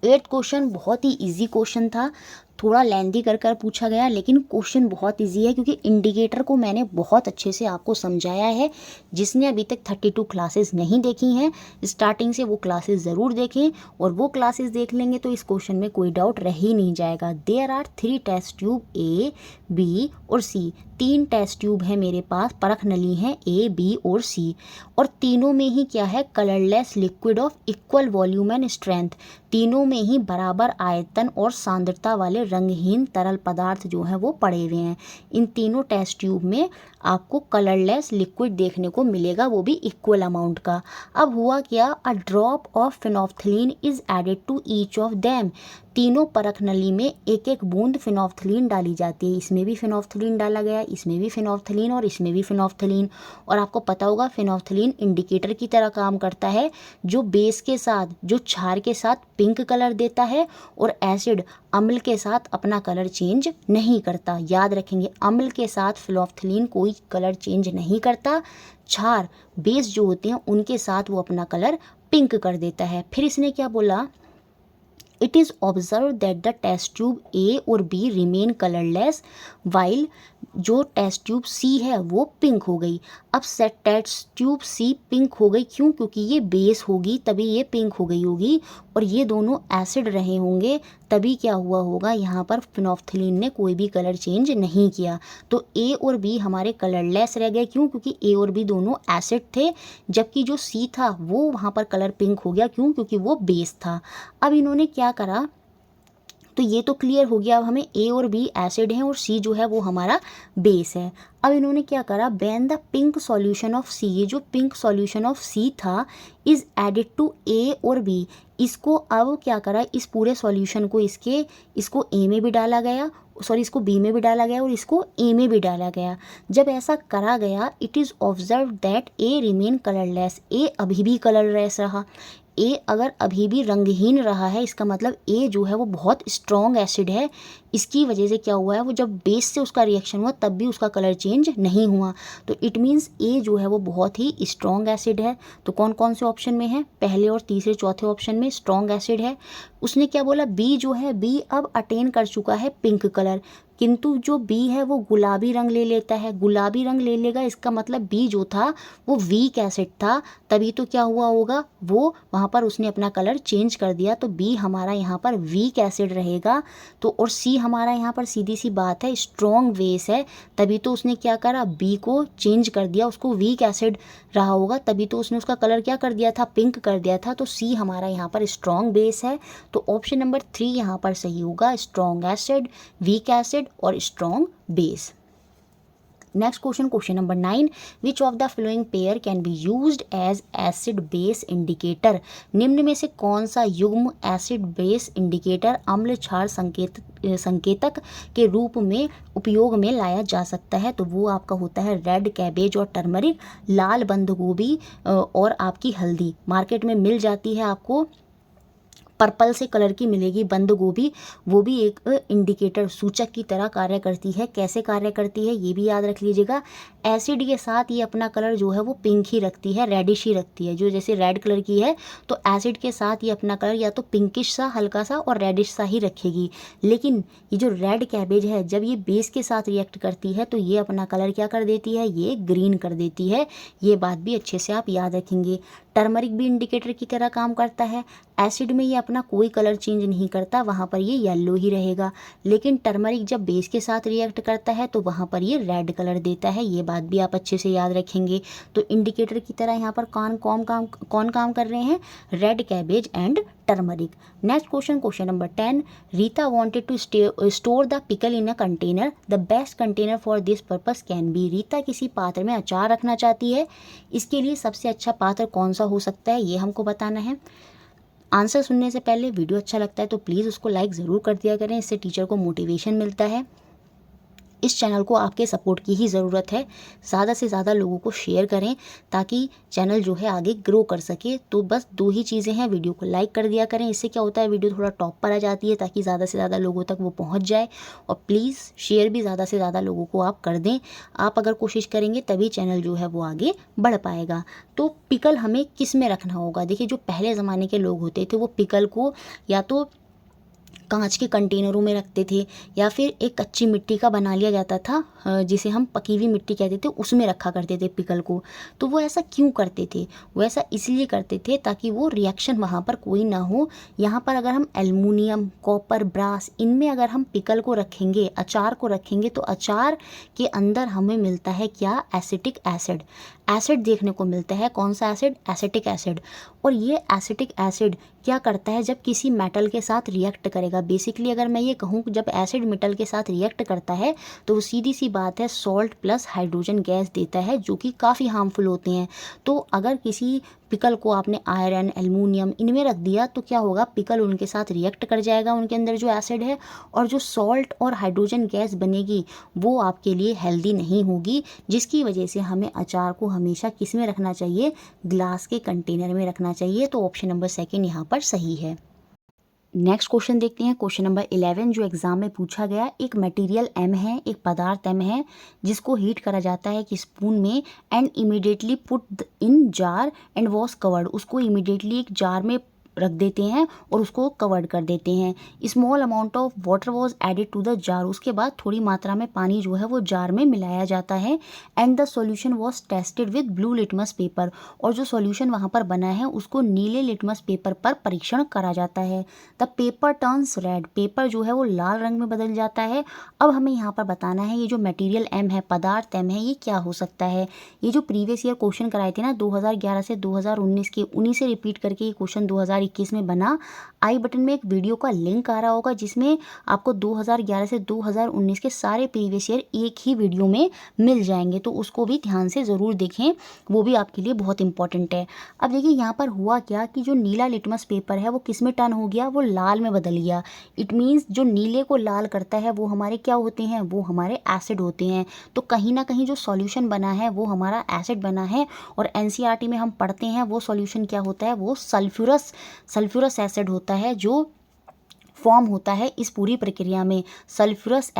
8th क्वेश्चन बहुत ही इजी क्वेश्चन था, थोड़ा लेंदी कर पूछा गया, लेकिन क्वेश्चन बहुत इजी है क्योंकि इंडिकेटर को मैंने बहुत अच्छे से आपको समझाया है। जिसने अभी तक 32 क्लासेस नहीं देखी हैं स्टार्टिंग से, वो क्लासेस ज़रूर देखें, और वो क्लासेस देख लेंगे तो इस क्वेश्चन में कोई डाउट रह ही नहीं जाएगा। There are 3 test tube A, B और C। 3 टेस्ट ट्यूब हैं मेरे पास, परख नली हैं A, B और C, और तीनों में ही क्या है, colourless liquid of equal volume and strength. तीनों में ही बराबर आयतन और सांद्रता वाले रंगहीन तरल पदार्थ जो हैं वो पड़े हुए हैं। इन तीनों टेस्ट ट्यूब में आपको कलरलेस लिक्विड देखने को मिलेगा, वो भी इक्वल अमाउंट का। अब हुआ क्या, a drop of phenolphthalein is added to each of them. तीनों परख नली में एक एक बूंद फिनोफ्थलीन डाली जाती है। इसमें भी फिनोफ्थलीन डाला गया, इसमें भी फिनोफ्थलीन और इसमें भी फिनोफ्थलीन। और आपको पता होगा फिनोफ्थलीन इंडिकेटर की तरह काम करता है, जो बेस के साथ, जो क्षार के साथ पिंक कलर देता है, और एसिड अम्ल के साथ अपना कलर चेंज नहीं करता। याद रखेंगे, अम्ल के साथ फिनोफ्थलीन कोई कलर चेंज नहीं करता, क्षार बेस जो होते हैं उनके साथ वो अपना कलर पिंक कर देता है। फिर इसने क्या बोला, it is observe that the test tube A और B रिमेन कलरलेस वाइल जो टेस्ट ट्यूब C है वो पिंक हो गई। अब set test tube C pink हो गई, क्यों? क्योंकि ये बेस होगी तभी ये पिंक हो गई होगी, और ये दोनों एसिड रहे होंगे तभी क्या हुआ होगा, यहाँ पर फिनोफ्थलीन ने कोई भी कलर चेंज नहीं किया। तो A और B हमारे कलरलेस रह गए, क्यों? क्योंकि A और B दोनों एसिड थे, जबकि जो C था वो वहाँ पर कलर पिंक हो गया, क्यों? क्योंकि वो बेस था। अब इन्होंने क्या करा, तो ये तो क्लियर हो गया, अब हमें A और B एसिड हैं और C जो है वो हमारा बेस है। अब इन्होंने क्या करा, when the pink solution of C, ये जो पिंक सॉल्यूशन ऑफ C था, इज़ एडेड टू A और B, इसको अब क्या करा, इस पूरे सॉल्यूशन को इसको A में भी डाला गया, इसको B में भी डाला गया और इसको A में भी डाला गया। जब ऐसा करा गया, it is observe that A remain colourless, A अभी भी कलरलेस रहा। A अगर अभी भी रंगहीन रहा है, इसका मतलब A जो है वो बहुत स्ट्रॉन्ग एसिड है। इसकी वजह से क्या हुआ है, वो जब बेस से उसका रिएक्शन हुआ तब भी उसका कलर चेंज नहीं हुआ। तो इट मीन्स A जो है वो बहुत ही स्ट्रॉन्ग एसिड है। तो कौन कौन से ऑप्शन में है, पहले और तीसरे चौथे ऑप्शन में स्ट्रॉन्ग एसिड है। उसने क्या बोला, B जो है, B अब अटेन कर चुका है पिंक कलर, किंतु जो B है वो गुलाबी रंग ले लेता है। गुलाबी रंग ले लेगा, इसका मतलब B जो था वो वीक एसिड था, तभी तो क्या हुआ होगा, वो वहाँ पर उसने अपना कलर चेंज कर दिया। तो B हमारा यहाँ पर वीक एसिड रहेगा। तो और C हमारा यहाँ पर सीधी सी बात है स्ट्रॉन्ग बेस है, तभी तो उसने क्या करा, B को चेंज कर दिया, उसको वीक एसिड रहा होगा तभी तो उसने उसका कलर क्या कर दिया था, पिंक कर दिया था। तो C हमारा यहाँ पर स्ट्रॉन्ग बेस है। तो ऑप्शन नंबर 3 यहाँ पर सही होगा, स्ट्रॉन्ग एसिड, वीक एसिड और strong base. Next question number 9, which of the following pair can be used as acid base indicator. निम्न में से कौन सा युग्म एसिड बेस इंडिकेटर अम्ल क्षार संकेतक के रूप में उपयोग में लाया जा सकता है। तो वो आपका होता है रेड कैबेज और टर्मरिक, लाल बंद गोभी और आपकी हल्दी। मार्केट में मिल जाती है आपको पर्पल से कलर की मिलेगी बंद गोभी, वो भी एक इंडिकेटर सूचक की तरह कार्य करती है। कैसे कार्य करती है ये भी याद रख लीजिएगा। एसिड के साथ ये अपना कलर जो है वो पिंक ही रखती है, रेडिश ही रखती है। जो जैसे रेड कलर की है तो एसिड के साथ ये अपना कलर या तो पिंकिश सा हल्का सा और रेडिश सा ही रखेगी। लेकिन ये जो रेड कैबेज है जब ये बेस के साथ रिएक्ट करती है तो ये अपना कलर क्या कर देती है, ये ग्रीन कर देती है। ये बात भी अच्छे से आप याद रखेंगे। टर्मरिक भी इंडिकेटर की तरह काम करता है। एसिड में ये अपना कोई कलर चेंज नहीं करता, वहाँ पर ये येलो ही रहेगा। लेकिन टर्मरिक जब बेस के साथ रिएक्ट करता है तो वहाँ पर ये रेड कलर देता है। ये बात भी आप अच्छे से याद रखेंगे। तो इंडिकेटर की तरह यहाँ पर कौन काम कर रहे हैं, red cabbage and turmeric. Next question number 10। Rita wanted to store the pickle in a container. The best container for this purpose can be. Rita किसी पात्र में अचार रखना चाहती है, इसके लिए सबसे अच्छा पात्र कौन सा हो सकता है ये हमको बताना है। आंसर सुनने से पहले वीडियो अच्छा लगता है तो प्लीज़ उसको लाइक ज़रूर कर दिया करें, इससे टीचर को मोटिवेशन मिलता है। इस चैनल को आपके सपोर्ट की ही ज़रूरत है। ज़्यादा से ज़्यादा लोगों को शेयर करें ताकि चैनल जो है आगे ग्रो कर सके। तो बस 2 ही चीज़ें हैं, वीडियो को लाइक कर दिया करें, इससे क्या होता है वीडियो थोड़ा टॉप पर आ जाती है ताकि ज़्यादा से ज़्यादा लोगों तक वो पहुंच जाए। और प्लीज़ शेयर भी ज़्यादा से ज़्यादा लोगों को आप कर दें। आप अगर कोशिश करेंगे तभी चैनल जो है वो आगे बढ़ पाएगा। तो पिकल हमें किस में रखना होगा। देखिए जो पहले ज़माने के लोग होते थे वो पिकल को या तो कांच के कंटेनरों में रखते थे या फिर एक कच्ची मिट्टी का बना लिया जाता था जिसे हम पकी हुई मिट्टी कहते थे, उसमें रखा करते थे पिकल को। तो वो ऐसा क्यों करते थे, वो ऐसा इसलिए करते थे ताकि वो रिएक्शन वहाँ पर कोई ना हो। यहाँ पर अगर हम एल्युमिनियम, कॉपर, ब्रास इनमें अगर हम पिकल को रखेंगे, अचार को रखेंगे तो अचार के अंदर हमें मिलता है क्या, एसिटिक एसिड। एसिड देखने को मिलता है, कौन सा एसिड, एसिटिक एसिड। और ये एसिटिक एसिड क्या करता है जब किसी मेटल के साथ रिएक्ट करेगा। बेसिकली अगर मैं ये कहूँ जब एसिड मेटल के साथ रिएक्ट करता है तो वो सीधी सी बात है सॉल्ट प्लस हाइड्रोजन गैस देता है जो कि काफ़ी हार्मफुल होते हैं। तो अगर किसी पिकल को आपने आयरन, एल्युमिनियम इनमें रख दिया तो क्या होगा, पिकल उनके साथ रिएक्ट कर जाएगा, उनके अंदर जो एसिड है, और जो सॉल्ट और हाइड्रोजन गैस बनेगी वो आपके लिए हेल्दी नहीं होगी। जिसकी वजह से हमें अचार को हमेशा किस में रखना चाहिए, ग्लास के कंटेनर में रखना चाहिए। तो ऑप्शन नंबर 2 यहाँ पर सही है। नेक्स्ट क्वेश्चन देखते हैं, क्वेश्चन नंबर 11 जो एग्जाम में पूछा गया। एक मटेरियल M है, एक पदार्थ M है जिसको हीट करा जाता है एक स्पून में and immediately put in jar and was covered. उसको इमीडिएटली एक जार में रख देते हैं और उसको कवर्ड कर देते हैं। Small amount of water was added to the jar. उसके बाद थोड़ी मात्रा में पानी जो है वो जार में मिलाया जाता है and the solution was tested with blue litmus paper. और जो सॉल्यूशन वहाँ पर बना है उसको नीले लिटमस पेपर पर परीक्षण करा जाता है। The paper turns red. Paper जो है वो लाल रंग में बदल जाता है। अब हमें यहाँ पर बताना है ये जो मटेरियल M है, पदार्थ M है, ये क्या हो सकता है। ये जो प्रीवियस ईयर क्वेश्चन कराए थे ना 2011 से 2019 के, उन्हीं से रिपीट करके ये क्वेश्चन 2021 में बना। आई बटन में एक वीडियो का लिंक आ रहा होगा जिसमें आपको 2011 से 2019 के सारे प्रीवियस ईयर एक ही वीडियो में मिल जाएंगे, तो उसको भी ध्यान से ज़रूर देखें, वो भी आपके लिए बहुत इंपॉर्टेंट है। अब देखिए यहाँ पर हुआ क्या कि जो नीला लिटमस पेपर है वो किस में टर्न हो गया, वो लाल में बदल गया। इट मीन्स जो नीले को लाल करता है वो हमारे क्या होते हैं, वो हमारे एसिड होते हैं। तो कहीं ना कहीं जो सॉल्यूशन बना है वो हमारा एसिड बना है। और एनसीईआरटी में हम पढ़ते हैं वो सॉल्यूशन क्या होता है, वो सल्फ्यूरस एसिड होता है जो फॉर्म होता है इस पूरी प्रक्रिया में। सल्फ्यूरस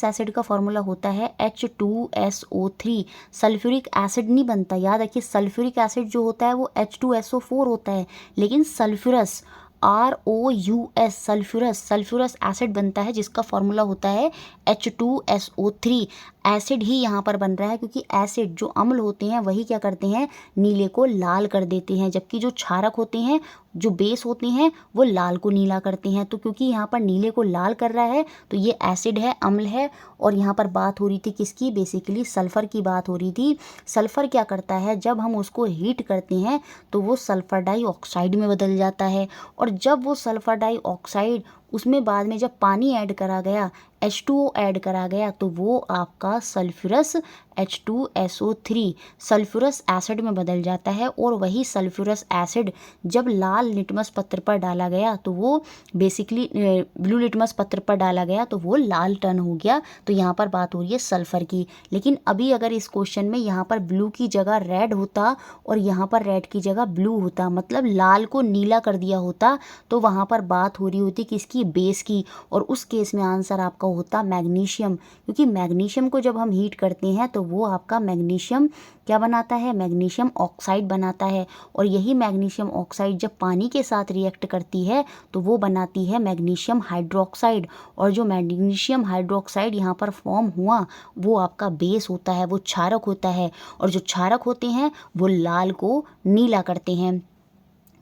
एसिड का फॉर्मूला होता है H2SO3। सल्फ्यूरिक एसिड नहीं बनता, याद रखिए सल्फ्यूरिक एसिड जो होता है वो H2SO4 होता है, लेकिन सल्फ्यूरस ROUS सल्फ्यूरस एसिड बनता है जिसका फॉर्मूला होता है H2SO3। एसिड ही यहाँ पर बन रहा है क्योंकि एसिड जो अम्ल होते हैं वही क्या करते हैं, नीले को लाल कर देते हैं, जबकि जो क्षारक होते हैं, जो बेस होते हैं, वो लाल को नीला करते हैं। तो क्योंकि यहाँ पर नीले को लाल कर रहा है तो ये एसिड है, अम्ल है। और यहाँ पर बात हो रही थी किसकी, बेसिकली सल्फ़र की बात हो रही थी। सल्फ़र क्या करता है, जब हम उसको हीट करते हैं तो वो सल्फ़र डाइऑक्साइड में बदल जाता है। और जब वो सल्फ़र डाइऑक्साइड उसमें बाद में जब पानी ऐड करा गया, H2O ऐड करा गया, तो वो आपका सल्फ्यूरस H2SO3 सल्फ्यूरस एसिड में बदल जाता है। और वही सल्फ्यूरस एसिड जब लाल लिटमस पत्र पर डाला गया तो वो बेसिकली ब्लू लिटमस पत्र पर डाला गया तो वो लाल टर्न हो गया। तो यहाँ पर बात हो रही है सल्फर की। लेकिन अभी अगर इस क्वेश्चन में यहाँ पर ब्लू की जगह रेड होता और यहाँ पर रेड की जगह ब्लू होता, मतलब लाल को नीला कर दिया होता, तो वहाँ पर बात हो रही होती किसकी, बेस की। और उस केस में आंसर आपका होता मैग्नीशियम, क्योंकि मैग्नीशियम को जब हम हीट करते हैं तो वो आपका मैग्नीशियम क्या बनाता है, मैग्नीशियम ऑक्साइड बनाता है। और यही मैग्नीशियम ऑक्साइड जब पानी के साथ रिएक्ट करती है तो वो बनाती है मैग्नीशियम हाइड्रोक्साइड। और जो मैग्नीशियम हाइड्रोक्साइड यहाँ पर फॉर्म हुआ वो आपका बेस होता है, वो क्षारक होता है। और जो क्षारक होते हैं वो लाल को नीला करते हैं।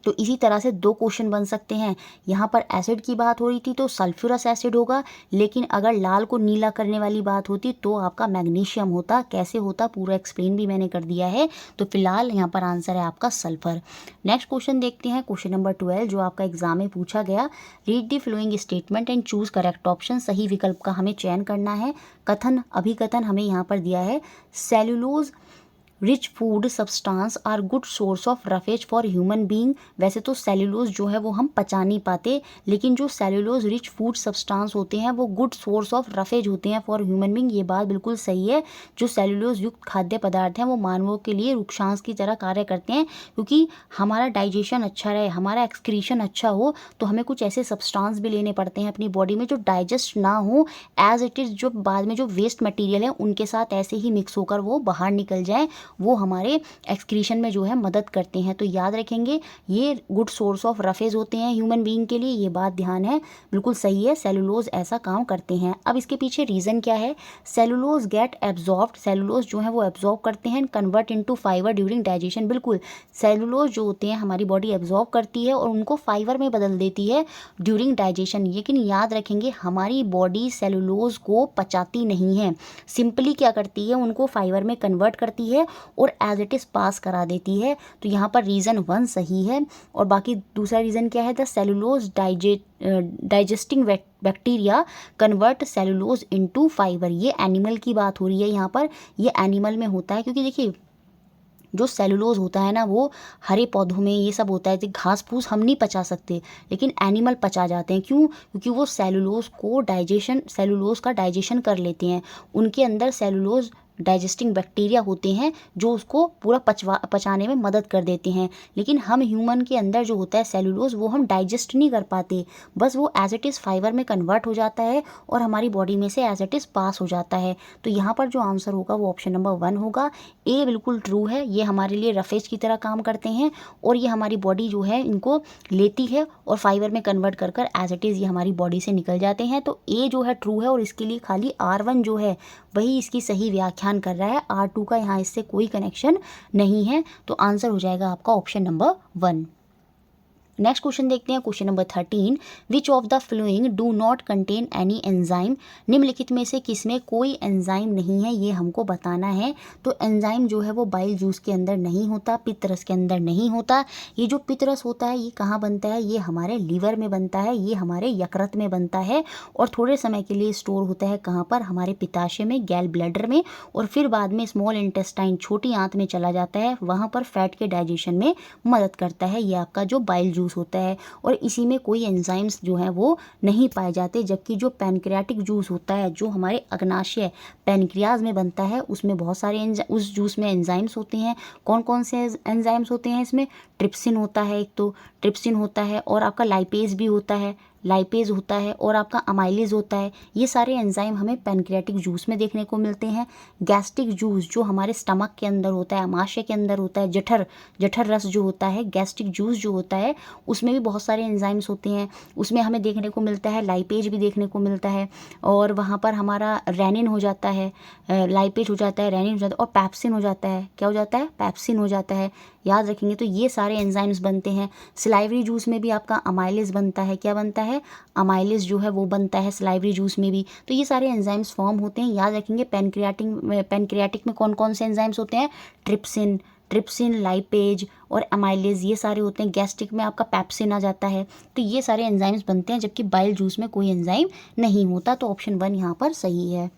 तो इसी तरह से दो क्वेश्चन बन सकते हैं। यहाँ पर एसिड की बात हो रही थी तो सल्फ्यूरस एसिड होगा, लेकिन अगर लाल को नीला करने वाली बात होती तो आपका मैग्नीशियम होता। कैसे होता पूरा एक्सप्लेन भी मैंने कर दिया है। तो फिलहाल यहाँ पर आंसर है आपका सल्फर। नेक्स्ट क्वेश्चन देखते हैं, क्वेश्चन नंबर 12 जो आपका एग्जाम में पूछा गया। Read the following statement and choose correct option. सही विकल्प का हमें चयन करना है। कथन, अभिकथन हमें यहाँ पर दिया है, cellulose rich food substance are good source of roughage for human being. वैसे तो सेलुलोज जो है वो हम पचा नहीं पाते, लेकिन जो सेलुलोज रिच फूड सब्सटेंस होते हैं वो गुड सोर्स ऑफ रफेज होते हैं फॉर ह्यूमन बींग। ये बात बिल्कुल सही है। जो सेलुलोज युक्त खाद्य पदार्थ हैं वो मानवों के लिए रुक्षांश की तरह कार्य करते हैं, क्योंकि हमारा डाइजेशन अच्छा रहे, हमारा एक्सक्रीशन अच्छा हो, तो हमें कुछ ऐसे सब्सटेंस भी लेने पड़ते हैं अपनी बॉडी में जो डाइजेस्ट ना हो एज इट इज़, जो बाद में जो वेस्ट मटीरियल है उनके साथ ऐसे ही मिक्स होकर वो बाहर निकल जाए, वो हमारे एक्सक्रीशन में जो है मदद करते हैं। तो याद रखेंगे ये गुड सोर्स ऑफ रफेज होते हैं ह्यूमन बीइंग के लिए, ये बात ध्यान है, बिल्कुल सही है। सेलुलोज ऐसा काम करते हैं। अब इसके पीछे रीज़न क्या है, सेलुलोज गेट एब्जॉर्ब्ड, सेलुलोज जो है वो एब्जॉर्ब करते हैं, convert into fibre during digestion. बिल्कुल सेलुलोज जो होते हैं हमारी बॉडी एब्जॉर्ब करती है और उनको फाइबर में बदल देती है ड्यूरिंग डाइजेशन। लेकिन याद रखेंगे हमारी बॉडी सेलुलोज को पचाती नहीं है, सिंपली क्या करती है उनको फाइबर में कन्वर्ट करती है और एज इट इज़ पास करा देती है। तो यहाँ पर रीज़न 1 सही है। और बाकी दूसरा रीज़न क्या है, the cellulose digesting bacteria convert cellulose into fibre. ये एनिमल की बात हो रही है यहाँ पर, ये एनिमल में होता है, क्योंकि देखिए जो सेलुलोज होता है ना वो हरे पौधों में ये सब होता है, तो घास फूस हम नहीं पचा सकते, लेकिन एनिमल पचा जाते हैं। क्यों? क्योंकि वो सेलुलोज का डाइजेशन कर लेते हैं। उनके अंदर सेलुलोज डाइजेस्टिंग बैक्टीरिया होते हैं जो उसको पूरा पचाने में मदद कर देते हैं। लेकिन हम ह्यूमन के अंदर जो होता है सेलुलोज वो हम डाइजेस्ट नहीं कर पाते, बस वो एज इट इज़ फाइबर में कन्वर्ट हो जाता है और हमारी बॉडी में से एज इट इज़ पास हो जाता है। तो यहाँ पर जो आंसर होगा वो ऑप्शन नंबर 1 होगा। ए बिल्कुल ट्रू है, ये हमारे लिए रफेज की तरह काम करते हैं और ये हमारी बॉडी जो है इनको लेती है और फाइबर में कन्वर्ट कर कर एज इट इज़ ये हमारी बॉडी से निकल जाते हैं। तो ए जो है ट्रू है और इसके लिए खाली R1 जो है वही इसकी सही व्याख्यान कर रहा है, R2 का यहाँ इससे कोई कनेक्शन नहीं है। तो आंसर हो जाएगा आपका ऑप्शन नंबर 1। नेक्स्ट क्वेश्चन देखते हैं, question number 13, which of the flowing do not contain any enzyme. निम्नलिखित में से किसमें कोई एंजाइम नहीं है, ये हमको बताना है। तो एंजाइम जो है वो बाइल जूस के अंदर नहीं होता, पित्तरस के अंदर नहीं होता। ये जो पित्तरस होता है ये कहाँ बनता है, ये हमारे लीवर में बनता है, ये हमारे यकृत में बनता है और थोड़े समय के लिए स्टोर होता है कहाँ पर, हमारे पित्ताशय में, गैल ब्लैडर में, और फिर बाद में स्मॉल इंटेस्टाइन छोटी आंत में चला जाता है, वहाँ पर फैट के डाइजेशन में मदद करता है। ये आपका जो बाइल जूस होता है और इसी में कोई एंजाइम्स जो है वो नहीं पाए जाते। जबकि जो पैनक्रियाटिक जूस होता है जो हमारे अग्नाशय पैनक्रियाज में बनता है उसमें बहुत सारे उस जूस में एंजाइम्स होते हैं। कौन कौन से एंजाइम्स होते हैं इसमें, ट्रिप्सिन होता है, एक तो ट्रिप्सिन होता है और आपका लाइपेज भी होता है, लाइपेज होता है और आपका अमाइलेज होता है। ये सारे एंजाइम हमें पैनक्रियाटिक जूस में देखने को मिलते हैं। गैस्ट्रिक जूस जो हमारे स्टमक के अंदर होता है, आमाशय के अंदर होता है, जठर रस जो होता है, गैस्ट्रिक जूस जो होता है उसमें भी बहुत सारे एंजाइम्स होते हैं। उसमें हमें देखने को मिलता है, लाइपेज भी देखने को मिलता है और वहाँ पर हमारा रेनिन हो जाता है, लाइपेज हो जाता है, रेनिन हो जाता है और पैप्सिन हो जाता है। क्या हो जाता है? पैप्सिन हो जाता है। याद रखेंगे। तो ये सारे एंजाइम्स बनते हैं। सिलाइवरी जूस में भी आपका अमाइलेज बनता है। क्या बनता है? अमाइलेज जो है वो बनता है सिलाइवरी जूस में भी। तो ये सारे एंजाइम्स फॉर्म होते हैं। याद रखेंगे पैनक्रियाटिक में कौन कौन से एंजाइम्स होते हैं, ट्रिप्सिन, ट्रिप्सिन, लाइपेज और एमाइलेज, ये सारे होते हैं। गैस्ट्रिक में आपका पेप्सिन आ जाता है। तो ये सारे एंजाइम्स बनते हैं, जबकि बाइल जूस में कोई एंजाइम नहीं होता। तो ऑप्शन 1 यहाँ पर सही है।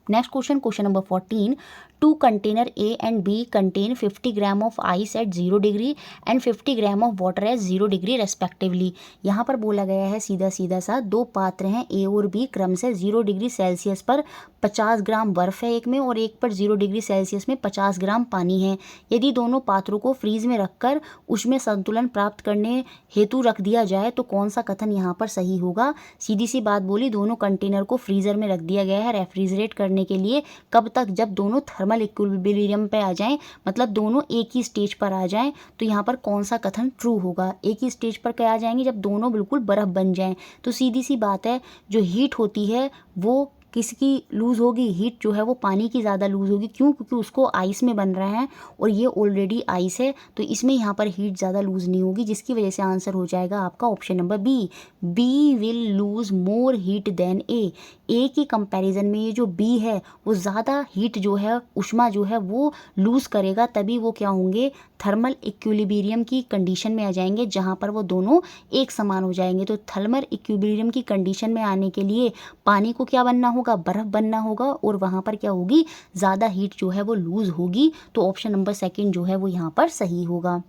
Next question number 14, 2 container A and B contain 50 gram of ice eight 0 degree and 50 gram of water at 0 degree respectively. यहाँ पर बोला गया है सीधा सीधा सा, 2 पात्र हैं A और B, क्रम से 0 डिग्री सेल्सियस पर 50 ग्राम बर्फ़ है एक में और एक पर 0 डिग्री सेल्सियस में 50 ग्राम पानी है। यदि दोनों पात्रों को फ्रीज में रखकर उसमें संतुलन प्राप्त करने हेतु रख दिया जाए तो कौन सा कथन यहाँ पर सही होगा। सीधी सी बात बोली, दोनों कंटेनर को फ्रीज़र में रख दिया गया है रेफ्रिजरेट करने के लिए। कब तक? जब दोनों थर्मल इक्विलिब्रियम पे आ जाएं, मतलब दोनों एक ही स्टेज पर आ जाएं। तो यहाँ पर कौन सा कथन ट्रू होगा? एक ही स्टेज पर क्या आ जाएंगे? जब दोनों बिल्कुल बर्फ़ बन जाएं। तो सीधी सी बात है, जो हीट होती है वो किसकी लूज़ होगी? हीट जो है वो पानी की ज़्यादा लूज़ होगी। क्यों? क्योंकि उसको आइस में बन रहा है और ये ऑलरेडी आइस है, तो इसमें यहाँ पर हीट ज़्यादा लूज़ नहीं होगी, जिसकी वजह से आंसर हो जाएगा आपका option number B. B will lose more heat than A की कंपैरिजन में ये जो बी है वो ज़्यादा हीट जो है, उष्मा जो है वो लूज़ करेगा, तभी वो क्या होंगे? थर्मल इक्विलिब्रियम की कंडीशन में आ जाएंगे, जहाँ पर वो दोनों एक समान हो जाएंगे। तो थर्मल इक्विलिब्रियम की कंडीशन में आने के लिए पानी को क्या बनना होगा? बर्फ़ बनना होगा, और वहाँ पर क्या होगी? ज़्यादा हीट जो है वो लूज़ होगी। तो ऑप्शन नंबर 2 जो है वो यहाँ पर सही होगा।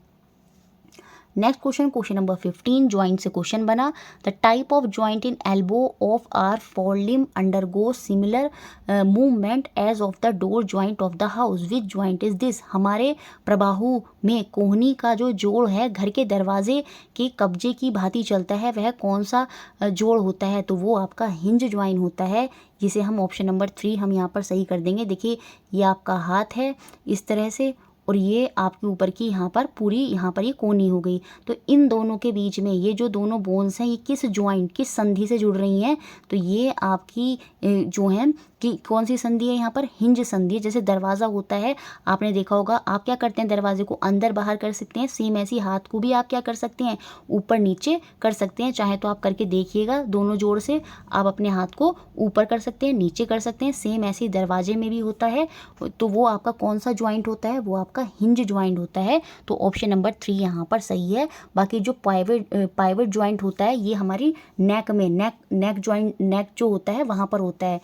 नेक्स्ट क्वेश्चन नंबर 15, ज्वाइंट से क्वेश्चन बना। The type of joint in elbow of our forelimb undergo similar movement as of the door joint of the house, which joint is this. हमारे प्रबाहु में कोहनी का जो जोड़ है घर के दरवाजे के कब्जे की भांति चलता है, वह कौन सा जोड़ होता है? तो वो आपका हिंज ज्वाइन होता है, जिसे हम ऑप्शन नंबर 3 हम यहाँ पर सही कर देंगे। देखिए, ये आपका हाथ है इस तरह से, और ये आपके ऊपर की यहाँ पर पूरी यहाँ पर ये कोनी हो गई। तो इन दोनों के बीच में ये जो दोनों बोन्स हैं, ये किस ज्वाइंट, किस संधि से जुड़ रही हैं? तो ये आपकी जो है कि कौन सी संधि है? यहाँ पर हिंज संधि है। जैसे दरवाज़ा होता है, आपने देखा होगा, आप क्या करते हैं? दरवाजे को अंदर बाहर कर सकते हैं। सेम ऐसी हाथ को भी आप क्या कर सकते हैं? ऊपर नीचे कर सकते हैं। चाहे तो आप करके देखिएगा, दोनों जोड़ से आप अपने हाथ को ऊपर कर सकते हैं, नीचे कर सकते हैं। सेम ऐसे दरवाजे में भी होता है। तो वो आपका कौन सा ज्वाइंट होता है? वो आपका हिंज ज्वाइंट होता है। तो ऑप्शन नंबर 3 यहाँ पर सही है। बाकी जो पाइवट ज्वाइंट होता है, ये हमारी नेक में, नेक ज्वाइंट, नेक जो होता है वहाँ पर होता है।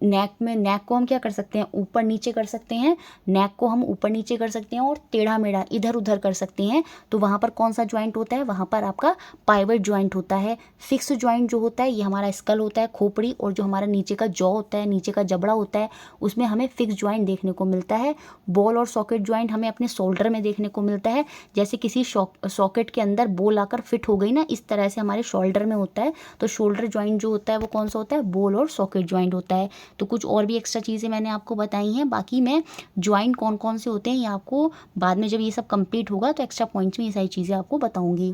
नेक में, नेक को हम क्या कर सकते हैं? ऊपर नीचे कर सकते हैं। नेक को हम ऊपर नीचे कर सकते हैं और टेढ़ा मेढ़ा इधर उधर कर सकते हैं। तो वहाँ पर कौन सा ज्वाइंट होता है? वहाँ पर आपका पाइवट ज्वाइंट होता है। फिक्स ज्वाइंट जो होता है, ये हमारा स्कल होता है, खोपड़ी, और जो हमारा नीचे का जॉ होता है, नीचे का जबड़ा होता है, उसमें हमें फिक्स ज्वाइंट देखने को मिलता है। बॉल और सॉकेट ज्वाइंट हमें अपने शोल्डर में देखने को मिलता है। जैसे किसी सॉकेट के अंदर बॉल आकर फिट हो गई ना, इस तरह से हमारे शोल्डर में होता है। तो शोल्डर ज्वाइंट जो होता है वो कौन सा होता है? बॉल और सॉकेट ज्वाइंट होता है। तो कुछ और भी एक्स्ट्रा चीज़ें मैंने आपको बताई हैं। बाकी मैं ज्वाइंट कौन कौन से होते हैं ये आपको बाद में, जब ये सब कंप्लीट होगा तो एक्स्ट्रा पॉइंट्स में ये सारी चीज़ें आपको बताऊंगी।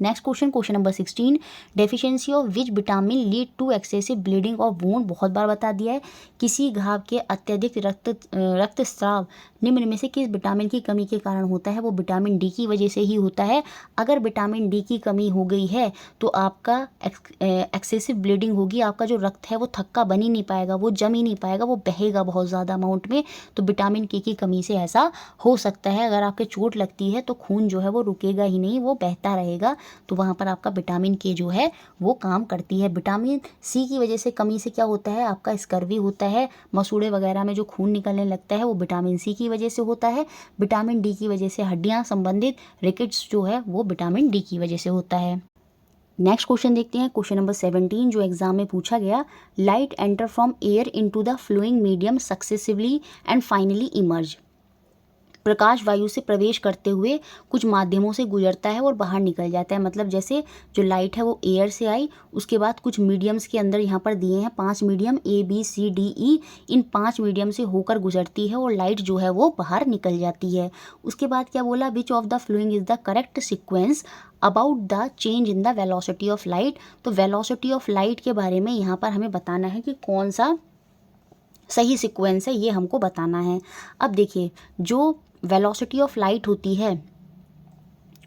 Next question number 16, deficiency of which vitamin lead to excessive bleeding of wound. बहुत बार बता दिया है। किसी घाव के अत्यधिक रक्तस्राव निम्न में से किस विटामिन की कमी के कारण होता है? वो विटामिन डी की वजह से ही होता है। अगर विटामिन डी की कमी हो गई है तो आपका एक्सेसिव ब्लीडिंग होगी। आपका जो रक्त है वो थक्का बन ही नहीं पाएगा, वो जम ही नहीं पाएगा, वो बहेगा बहुत ज़्यादा अमाउंट में। तो विटामिन के की कमी से ऐसा हो सकता है। अगर आपके चोट लगती है तो खून जो है वो रुकेगा ही नहीं, वो बहता रहेगा। तो वहाँ पर आपका विटामिन के जो है वो काम करती है। विटामिन सी की वजह से कमी से क्या होता है? आपका स्कर्वी होता है। मसूड़े वगैरह में जो खून निकलने लगता है वो विटामिन सी की वजह से होता है। विटामिन डी की वजह से हड्डियाँ संबंधित रिकेट्स जो है वो विटामिन डी की वजह से होता है। नेक्स्ट क्वेश्चन देखते हैं, क्वेश्चन नंबर 17 जो एग्जाम में पूछा गया। Light enter from air into the flowing medium successively and finally emerge. प्रकाश वायु से प्रवेश करते हुए कुछ माध्यमों से गुजरता है और बाहर निकल जाता है। मतलब जैसे जो लाइट है वो एयर से आई, उसके बाद कुछ मीडियम्स के अंदर यहाँ पर दिए हैं 5 मीडियम ABCDE। इन 5 मीडियम से होकर गुजरती है और लाइट जो है वो बाहर निकल जाती है। उसके बाद क्या बोला? विच of the following is the correct sequence about the change in the velocity of light. तो वेलोसिटी ऑफ लाइट के बारे में यहाँ पर हमें बताना है कि कौन सा सही सिक्वेंस है, ये हमको बताना है। अब देखिए, जो वेलोसिटी ऑफ लाइट होती है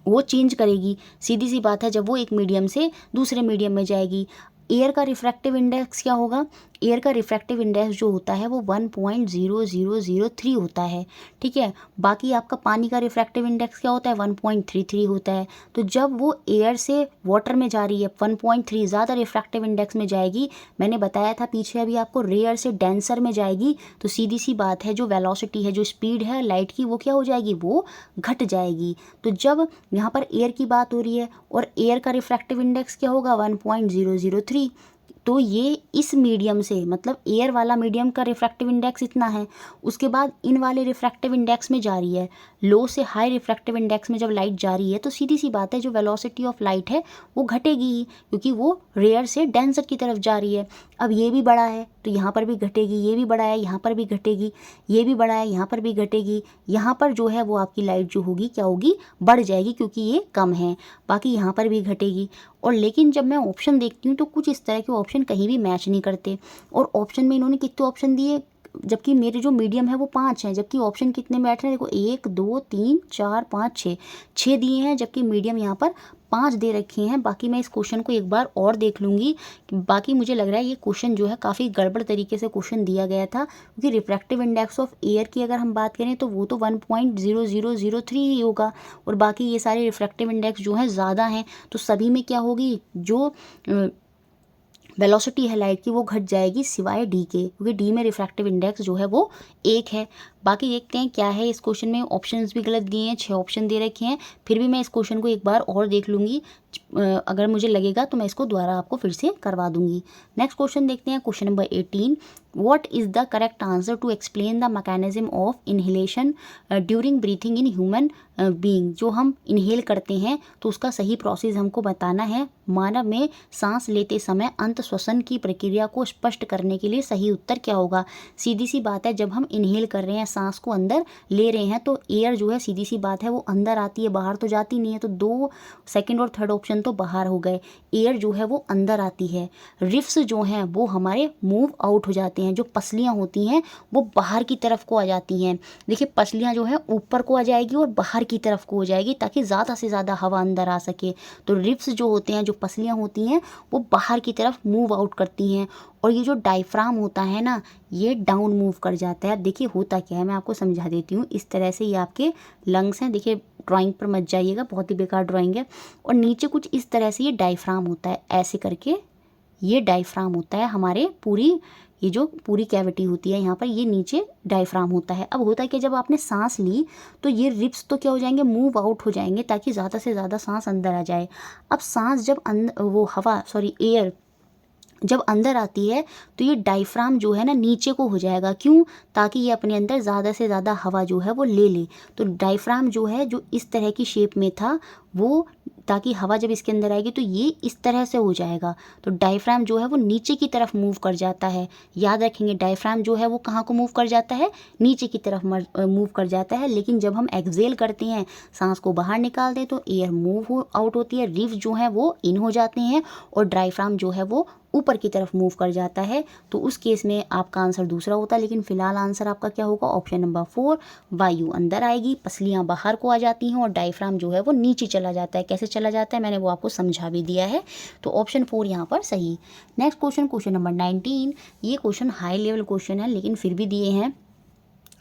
वो चेंज करेगी, सीधी सी बात है, जब वो एक मीडियम से दूसरे मीडियम में जाएगी। एयर का रिफ्रैक्टिव इंडेक्स क्या होगा? एयर का रिफ्रैक्टिव इंडेक्स जो होता है वो 1.0003 होता है, ठीक है। बाकी आपका पानी का रिफ्रैक्टिव इंडेक्स क्या होता है, 1.33 होता है। तो जब वो एयर से वाटर में जा रही है 1.3 ज़्यादा रिफ्रैक्टिव इंडेक्स में जाएगी, मैंने बताया था पीछे अभी आपको, रेयर से डेंसर में जाएगी, तो सीधी सी बात है जो वेलोसिटी है, जो स्पीड है लाइट की, वो क्या हो जाएगी, वो घट जाएगी। तो जब यहाँ पर एयर की बात हो रही है और एयर का रिफ्रैक्टिव इंडेक्स क्या होगा, 1.003, तो ये इस मीडियम से, मतलब एयर वाला मीडियम का रिफ्रैक्टिव इंडेक्स इतना है, उसके बाद इन वाले रिफ्रैक्टिव इंडेक्स में जा रही है, लो से हाई रिफ्रैक्टिव इंडेक्स में जब लाइट जा रही है, तो सीधी सी बात है जो वेलोसिटी ऑफ लाइट है वो घटेगी ही, क्योंकि वो रेयर से डेंसर की तरफ जा रही है। अब ये भी बड़ा है तो यहाँ पर भी घटेगी, ये भी बड़ा है यहाँ पर भी घटेगी, ये भी बड़ा है यहाँ पर भी घटेगी, यहाँ पर जो है वो आपकी लाइट जो होगी क्या होगी, बढ़ जाएगी, क्योंकि ये कम है। बाकी यहाँ पर भी घटेगी। और लेकिन जब मैं ऑप्शन देखती हूँ तो कुछ इस तरह के ऑप्शन कहीं भी मैच नहीं करते। और ऑप्शन में इन्होंने कितने ऑप्शन दिए, जबकि मेरे जो मीडियम है वो 5 हैं, जबकि ऑप्शन कितने बैठ रहे हैं, देखो 1 2 3 4 5 6 दिए हैं, जबकि मीडियम यहाँ पर 5 दे रखे हैं। बाकी मैं इस क्वेश्चन को एक बार और देख लूँगी। बाकी मुझे लग रहा है ये क्वेश्चन जो है काफ़ी गड़बड़ तरीके से क्वेश्चन दिया गया था, क्योंकि रिफ्रैक्टिव इंडेक्स ऑफ एयर की अगर हम बात करें तो वो तो 1.0003 ही होगा, और बाकी ये सारे रिफ्रैक्टिव इंडेक्स जो हैं ज़्यादा हैं, तो सभी में क्या होगी, जो वेलोसिटी है लाइट की वो घट जाएगी, सिवाय डी के, क्योंकि डी में रिफ्रैक्टिव इंडेक्स जो है वो 1 है। बाकी देखते हैं क्या है इस क्वेश्चन में। ऑप्शंस भी गलत दिए हैं, 6 ऑप्शन दे रखे हैं, फिर भी मैं इस क्वेश्चन को एक बार और देख लूँगी, अगर मुझे लगेगा तो मैं इसको दोबारा आपको फिर से करवा दूंगी। नेक्स्ट क्वेश्चन देखते हैं, question number 18, what is the correct answer to explain the mechanism of inhalation during breathing in human being. जो हम इनहेल करते हैं तो उसका सही प्रोसेस हमको बताना है। मानव में सांस लेते समय अंत श्वसन की प्रक्रिया को स्पष्ट करने के लिए सही उत्तर क्या होगा। सीधी सी बात है, जब हम इनहेल कर रहे हैं, सांस को अंदर ले रहे हैं, तो एयर जो है सीधी सी बात है वो अंदर आती है, बाहर तो जाती नहीं है। तो 2 सेकंड और थर्ड ऑप्शन तो बाहर हो गए, एयर जो है वो अंदर आती है। रिफ्स जो हैं वो हमारे मूव आउट हो जाते हैं, जो पसलियाँ होती हैं वो बाहर की तरफ को आ जाती हैं। देखिए पसलियाँ जो है ऊपर को आ जाएगी और बाहर की तरफ को हो जाएगी, ताकि ज़्यादा से ज़्यादा हवा अंदर आ सके। तो रिफ्स जो होते हैं, जो पसलियाँ होती हैं, वो बाहर की तरफ मूव आउट करती हैं। और ये जो डायफ्राम होता है ना, ये डाउन मूव कर जाता है। अब देखिए होता क्या है, मैं आपको समझा देती हूँ। इस तरह से ये आपके लंग्स हैं, देखिए ड्राइंग पर मत जाइएगा, बहुत ही बेकार ड्राइंग है। और नीचे कुछ इस तरह से ये डायफ्राम होता है, ऐसे करके ये डायफ्राम होता है हमारे पूरी, ये जो पूरी कैविटी होती है यहाँ पर, ये नीचे डायफ्राम होता है। अब होता है कि जब आपने सांस ली तो ये रिब्स तो क्या हो जाएंगे, मूव आउट हो जाएंगे, ताकि ज़्यादा से ज़्यादा सांस अंदर आ जाए। अब सांस जब एयर जब अंदर आती है तो ये डायफ्राम जो है ना नीचे को हो जाएगा। क्यों? ताकि ये अपने अंदर ज़्यादा से ज़्यादा हवा जो है वो ले ले। तो डायफ्राम जो है, जो इस तरह की शेप में था, वो ताकि हवा जब इसके अंदर आएगी तो ये इस तरह से हो जाएगा। तो डायफ्राम जो है वो नीचे की तरफ मूव कर जाता है। याद रखेंगे, डायफ्राम जो है वो कहाँ को मूव कर जाता है, नीचे की तरफ मूव कर जाता है। लेकिन जब हम एक्सहेल करते हैं, सांस को बाहर निकालते हैं, तो एयर मूव आउट होती है, रिव्स जो है वो इन हो जाते हैं, और डायफ्राम जो है वो ऊपर की तरफ मूव कर जाता है। तो उस केस में आपका आंसर दूसरा होता है, लेकिन फिलहाल आंसर आपका क्या होगा, ऑप्शन नंबर 4, वायु अंदर आएगी, पसलियाँ बाहर को आ जाती हैं, और डायफ्राम जो है वो नीचे चला जाता है। कैसे चला जाता है मैंने वो आपको समझा भी दिया है। तो ऑप्शन 4 यहाँ पर सही। नेक्स्ट क्वेश्चन, क्वेश्चन नंबर 19, ये क्वेश्चन हाई लेवल क्वेश्चन है, लेकिन फिर भी दिए हैं।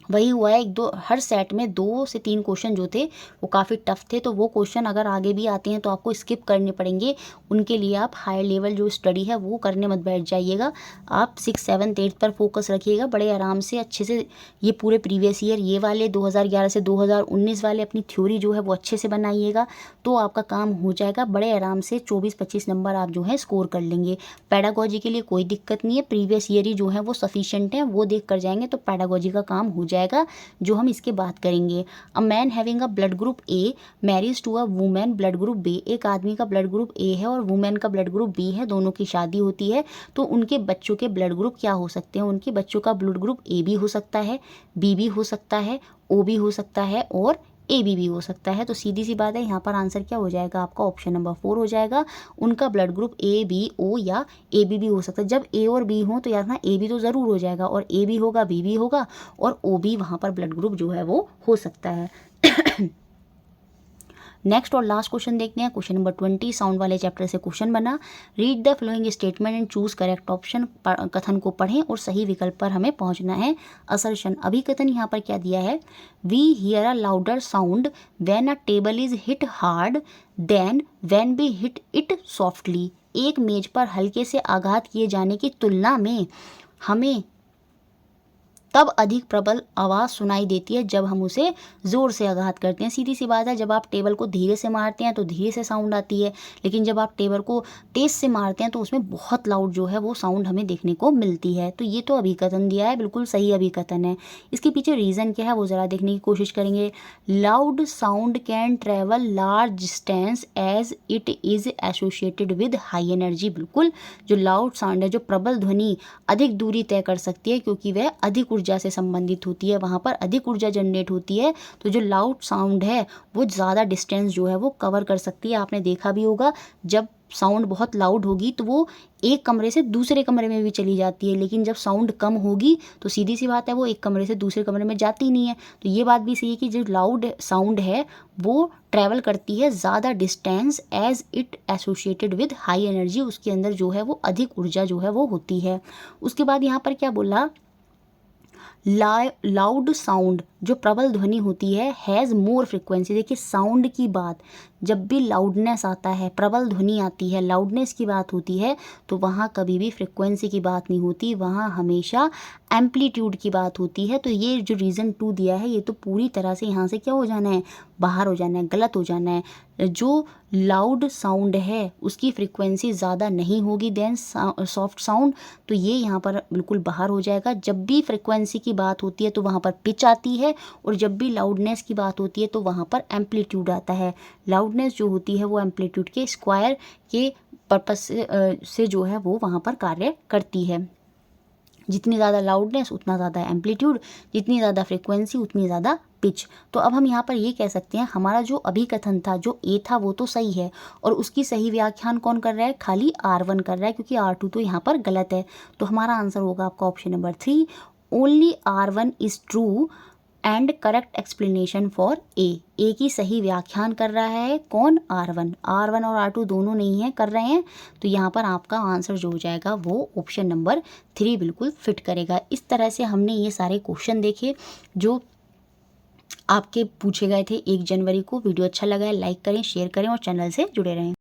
वही हुआ है, हर सेट में 2 से 3 क्वेश्चन जो थे वो काफ़ी टफ थे। तो वो क्वेश्चन अगर आगे भी आते हैं तो आपको स्किप करने पड़ेंगे। उनके लिए आप हाई लेवल जो स्टडी है वो करने मत बैठ जाइएगा। आप 6, 7, 8 पर फोकस रखिएगा, बड़े आराम से अच्छे से ये पूरे प्रीवियस ईयर, ये वाले 2011 से 2019 वाले अपनी थ्योरी जो है वो अच्छे से बनाइएगा, तो आपका काम हो जाएगा। बड़े आराम से 24-25 नंबर आप जो है स्कोर कर लेंगे। पैडागोजी के लिए कोई दिक्कत नहीं है, प्रीवियस ईयर ही जो है वो सफिशिएंट है, वो देख कर जाएंगे तो पैडागोजी का काम हो जाएगा, जो हम इसके बात करेंगे। A man having a blood group A marriage to a women blood group B. एक आदमी का ब्लड ग्रुप ए है और वुमेन का ब्लड ग्रुप बी है, दोनों की शादी होती है। तो उनके बच्चों के ब्लड ग्रुप क्या हो सकते हैं? उनके बच्चों का ब्लड ग्रुप ए भी हो सकता है, बी भी हो सकता है, ओ भी हो सकता है, और ए बी भी हो सकता है। तो सीधी सी बात है, यहाँ पर आंसर क्या हो जाएगा आपका, ऑप्शन नंबर 4 हो जाएगा। उनका blood group A B O या ए बी भी हो सकता है। जब ए और बी हो तो यार ना ए बी तो ज़रूर हो जाएगा, और ए भी होगा, बी भी होगा, और ओ भी वहाँ पर ब्लड ग्रुप जो है वो हो सकता है। नेक्स्ट और लास्ट क्वेश्चन देखते हैं। क्वेश्चन नंबर 20 साउंड वाले चैप्टर से क्वेश्चन बना। Read the following statement and choose correct option. कथन को पढ़ें और सही विकल्प पर हमें पहुंचना है। असर्शन अभिकथन यहाँ पर क्या दिया है, we hear a louder sound when a table is hit hard than when we hit it softly. एक मेज पर हल्के से आघात किए जाने की तुलना में हमें तब अधिक प्रबल आवाज़ सुनाई देती है जब हम उसे ज़ोर से आघात करते हैं। सीधी सी बात है, जब आप टेबल को धीरे से मारते हैं तो धीरे से साउंड आती है, लेकिन जब आप टेबल को तेज़ से मारते हैं तो उसमें बहुत लाउड जो है वो साउंड हमें देखने को मिलती है। तो ये तो अभिकथन दिया है, बिल्कुल सही अभिकथन है। इसके पीछे रीज़न क्या है वो ज़रा देखने की कोशिश करेंगे। Loud sound can travel large distance as it is associated with high energy. बिल्कुल, जो लाउड साउंड है, जो प्रबल ध्वनि अधिक दूरी तय कर सकती है क्योंकि वह अधिक ऊर्जा से संबंधित होती है, वहाँ पर अधिक ऊर्जा जनरेट होती है। तो जो लाउड साउंड है वो ज़्यादा डिस्टेंस जो है वो कवर कर सकती है। आपने देखा भी होगा, जब साउंड बहुत लाउड होगी तो वो एक कमरे से दूसरे कमरे में भी चली जाती है, लेकिन जब साउंड कम होगी तो सीधी सी बात है वो एक कमरे से दूसरे कमरे में जाती नहीं है। तो ये बात भी सही है कि जो लाउड साउंड है वो ट्रैवल करती है ज़्यादा distance as it associated with high energy. उसके अंदर जो है वो अधिक ऊर्जा जो है वो होती है। उसके बाद यहाँ पर क्या बोला, लाउड साउंड जो प्रबल ध्वनि होती है हैज़ मोर फ्रिक्वेंसी। देखिए, साउंड की बात, जब भी लाउडनेस आता है, प्रबल ध्वनि आती है, लाउडनेस की बात होती है, तो वहाँ कभी भी फ्रिक्वेंसी की बात नहीं होती, वहाँ हमेशा एम्पलीट्यूड की बात होती है। तो ये जो रीज़न 2 दिया है ये तो पूरी तरह से यहाँ से क्या हो जाना है, बाहर हो जाना है, गलत हो जाना है। जो लाउड साउंड है उसकी फ्रिक्वेंसी ज़्यादा नहीं होगी देन सॉफ्ट साउंड, तो ये यहाँ पर बिल्कुल बाहर हो जाएगा। जब भी फ्रिक्वेंसी की बात होती है तो वहाँ पर पिच आती है, और जब भी लाउडनेस की बात होती है तो वहाँ पर एम्पलीट्यूड आता है। लाउडनेस जो होती है वो एम्पलीट्यूड के स्क्वायर के पर्पस से जो है वो वहाँ पर कार्य करती है। जितनी ज़्यादा लाउडनेस उतना ज़्यादा एम्पलीट्यूड, जितनी ज़्यादा फ्रिक्वेंसी उतनी ज़्यादा पिच। तो अब हम यहाँ पर ये कह सकते हैं हमारा जो अभिकथन था, जो ए था, वो तो सही है, और उसकी सही व्याख्यान कौन कर रहा है, खाली R1 कर रहा है, क्योंकि R2 तो यहाँ पर गलत है। तो हमारा आंसर होगा आपका option number 3, only R1 is true and correct explanation for a की सही व्याख्यान कर रहा है कौन, R1 और R2 दोनों नहीं है, कर रहे हैं। तो यहाँ पर आपका आंसर जो हो जाएगा वो ऑप्शन नंबर 3 बिल्कुल फिट करेगा। इस तरह से हमने ये सारे क्वेश्चन देखे जो आपके पूछे गए थे 1 जनवरी को। वीडियो अच्छा लगा है लाइक करें, शेयर करें और चैनल से जुड़े रहें।